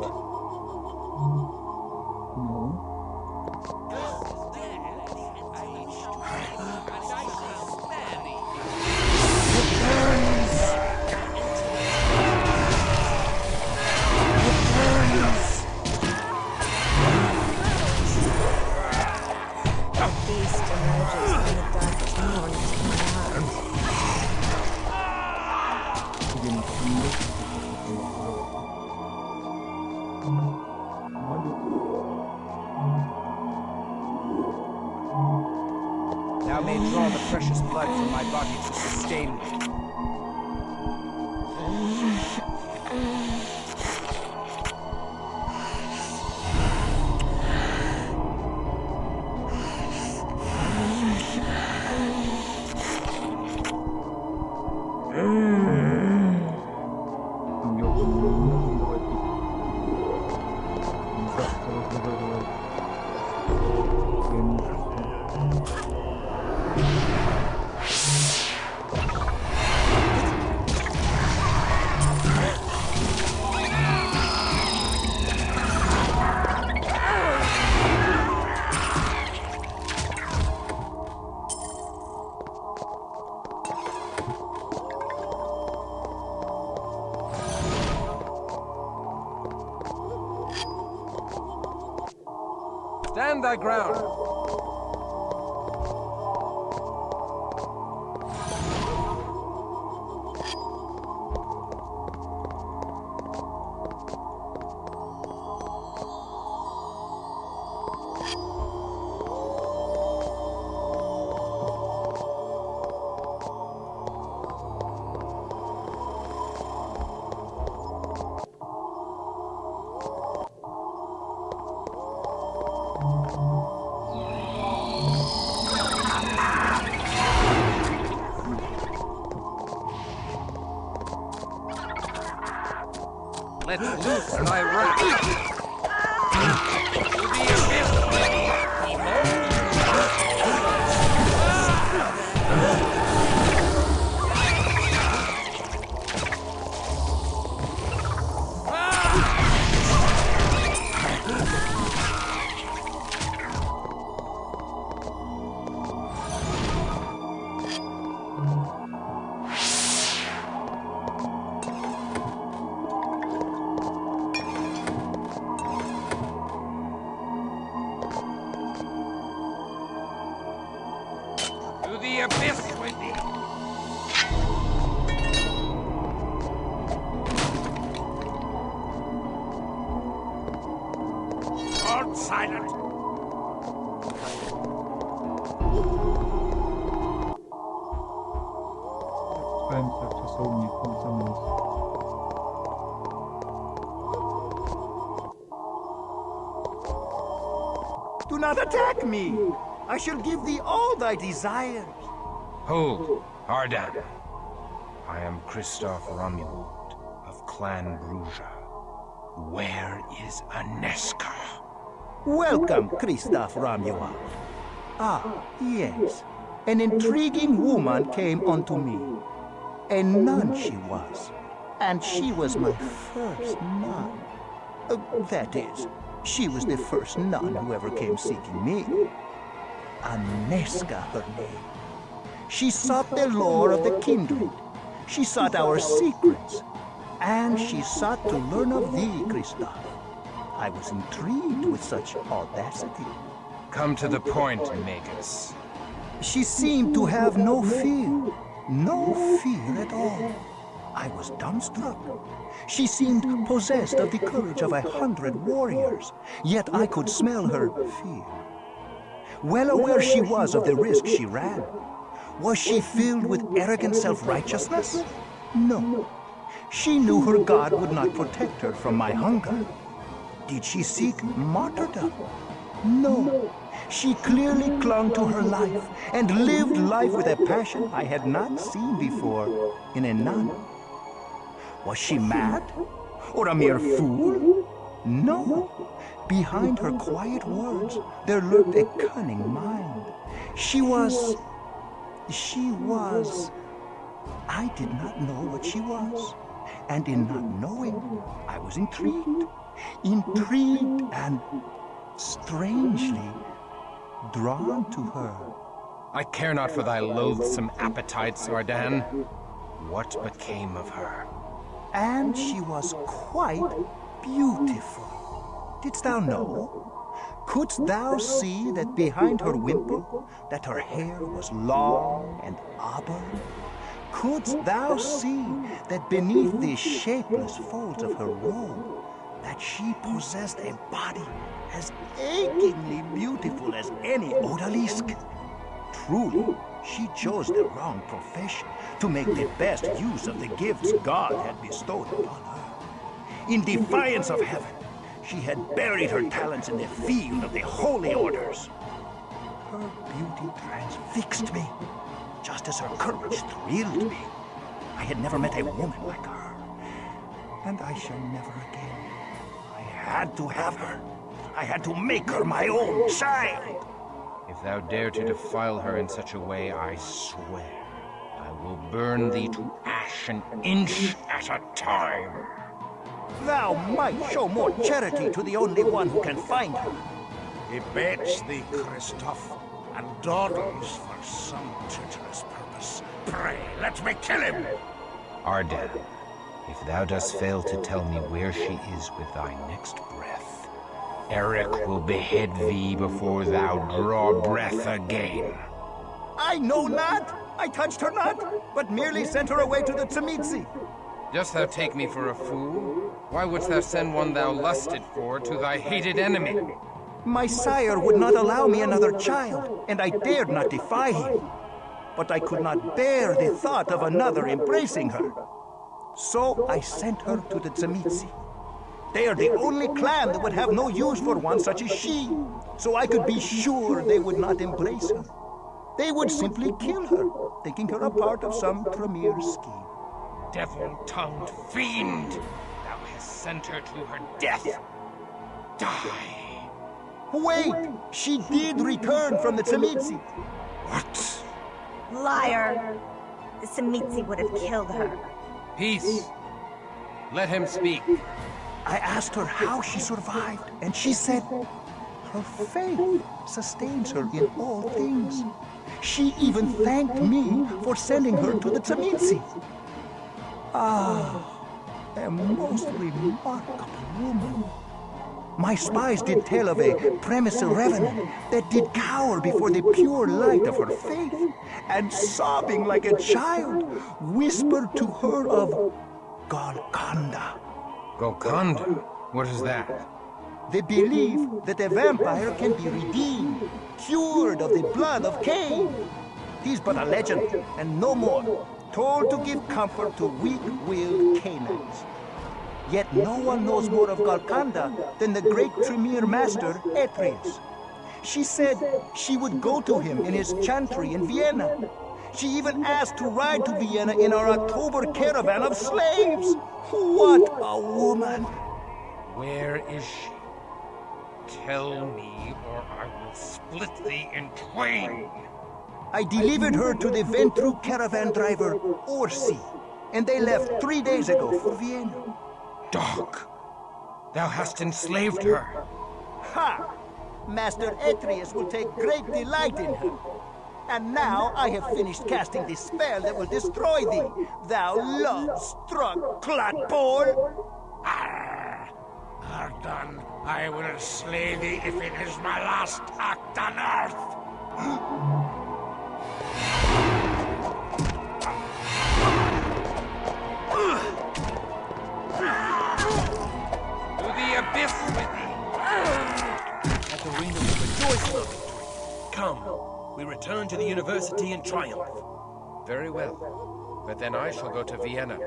Thou may draw the precious blood from my body to sustain me. Stand thy ground. Let's loose thy wrath. To the abyss. abyss with thee! Hold silent! Спускаемся в часовню Комсомольск. Do not attack me! I shall give thee all thy desires. Hold, Ardan. I am Christoph Romuald of Clan Bruja. Where is Aneska? Welcome, Christoph Romuald. Ah, yes. An intriguing woman came unto me. A nun she was. And she was my first nun. That is, she was the first nun who ever came seeking me. Aneska, her name. She sought the lore of the kindred. She sought our secrets. And she sought to learn of thee, Christoph. I was intrigued with such audacity. Come to the point, Magus. She seemed to have no fear. No fear at all. I was dumbstruck. She seemed possessed of the courage of 100 warriors, yet I could smell her fear. Well aware she was of the risk she ran. Was she filled with arrogant self-righteousness? No. She knew her God would not protect her from my hunger. Did she seek martyrdom? No. She clearly clung to her life and lived life with a passion I had not seen before in a nun. Was she mad? Or a mere fool? No. Behind her quiet words, there lurked a cunning mind. She was... I did not know what she was. And in not knowing, I was intrigued. Intrigued and strangely drawn to her. I care not for thy loathsome appetites, Ardan. What became of her? And she was quite beautiful. Didst thou know? Couldst thou see that behind her wimple, that her hair was long and auburn? Couldst thou see that beneath the shapeless folds of her robe, that she possessed a body as achingly beautiful as any odalisque? Truly, she chose the wrong profession to make the best use of the gifts God had bestowed upon her. In defiance of heaven, she had buried her talents in the field of the holy orders. Her beauty transfixed me, just as her courage thrilled me. I had never met a woman like her, and I shall never again. I had to have her. I had to make her my own child. If thou dare to defile her in such a way, I swear I will burn thee to ash an inch at a time. Thou might show more charity to the only one who can find her. He baits thee, Christoph, and dawdles for some treacherous purpose. Pray, let me kill him! Ardan, if thou dost fail to tell me where she is with thy next breath, Eric will behead thee before thou draw breath again. I know not! I touched her not, but merely sent her away to the Tzimitzi. Dost thou take me for a fool? Why wouldst thou send one thou lusted for to thy hated enemy? My sire would not allow me another child, and I dared not defy him. But I could not bear the thought of another embracing her. So I sent her to the Tzimitzi. They are the only clan that would have no use for one such as she, so I could be sure they would not embrace her. They would simply kill her, thinking her a part of some Tremere scheme. Devil-tongued fiend! Thou hast sent her to her death! Die! Wait! She did return from the Tzimitzi! What? Liar! The Tzimitzi would have killed her. Peace! Let him speak. I asked her how she survived, and she said, her faith sustains her in all things. She even thanked me for sending her to the Tzimitzi. Ah, a most remarkable woman. My spies did tell of a premise revenant that did cower before the pure light of her faith, and sobbing like a child, whispered to her of Golconda. Golconda? What is that? They believe that a vampire can be redeemed, cured of the blood of Cain. Tis but a legend, and no more, told to give comfort to weak-willed Canaanites. Yet no one knows more of Golconda than the great Tremere master, Atreus. She said she would go to him in his chantry in Vienna. She even asked to ride to Vienna in our October caravan of slaves. What a woman! Where is she? Tell me, or I will split thee in twain. I delivered her to the Ventru caravan driver, Orsi, and they left 3 days ago for Vienna. Dog! Thou hast enslaved her. Ha! Master Atreus will take great delight in her. And now I have finished casting the spell that will destroy thee, thou love-struck clotpole! Ardan, I will slay thee if it is my last act on earth! To the abyss with thee! That arena will rejoice in our victory. Come, we return to the university in triumph. Very well. But then I shall go to Vienna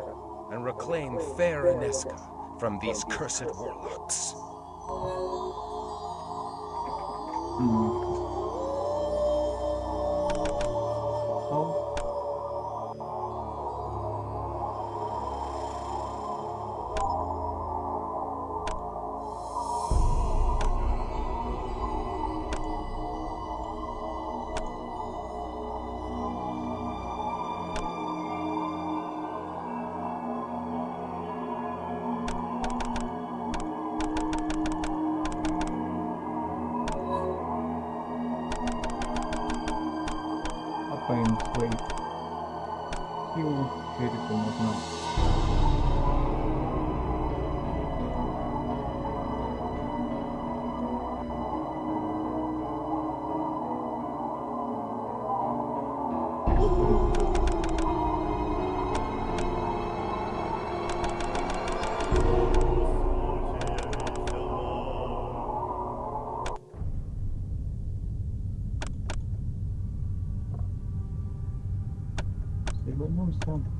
and reclaim fair Inesca from these cursed warlocks. Копаем свои силы, теперь это можно. Вернемся.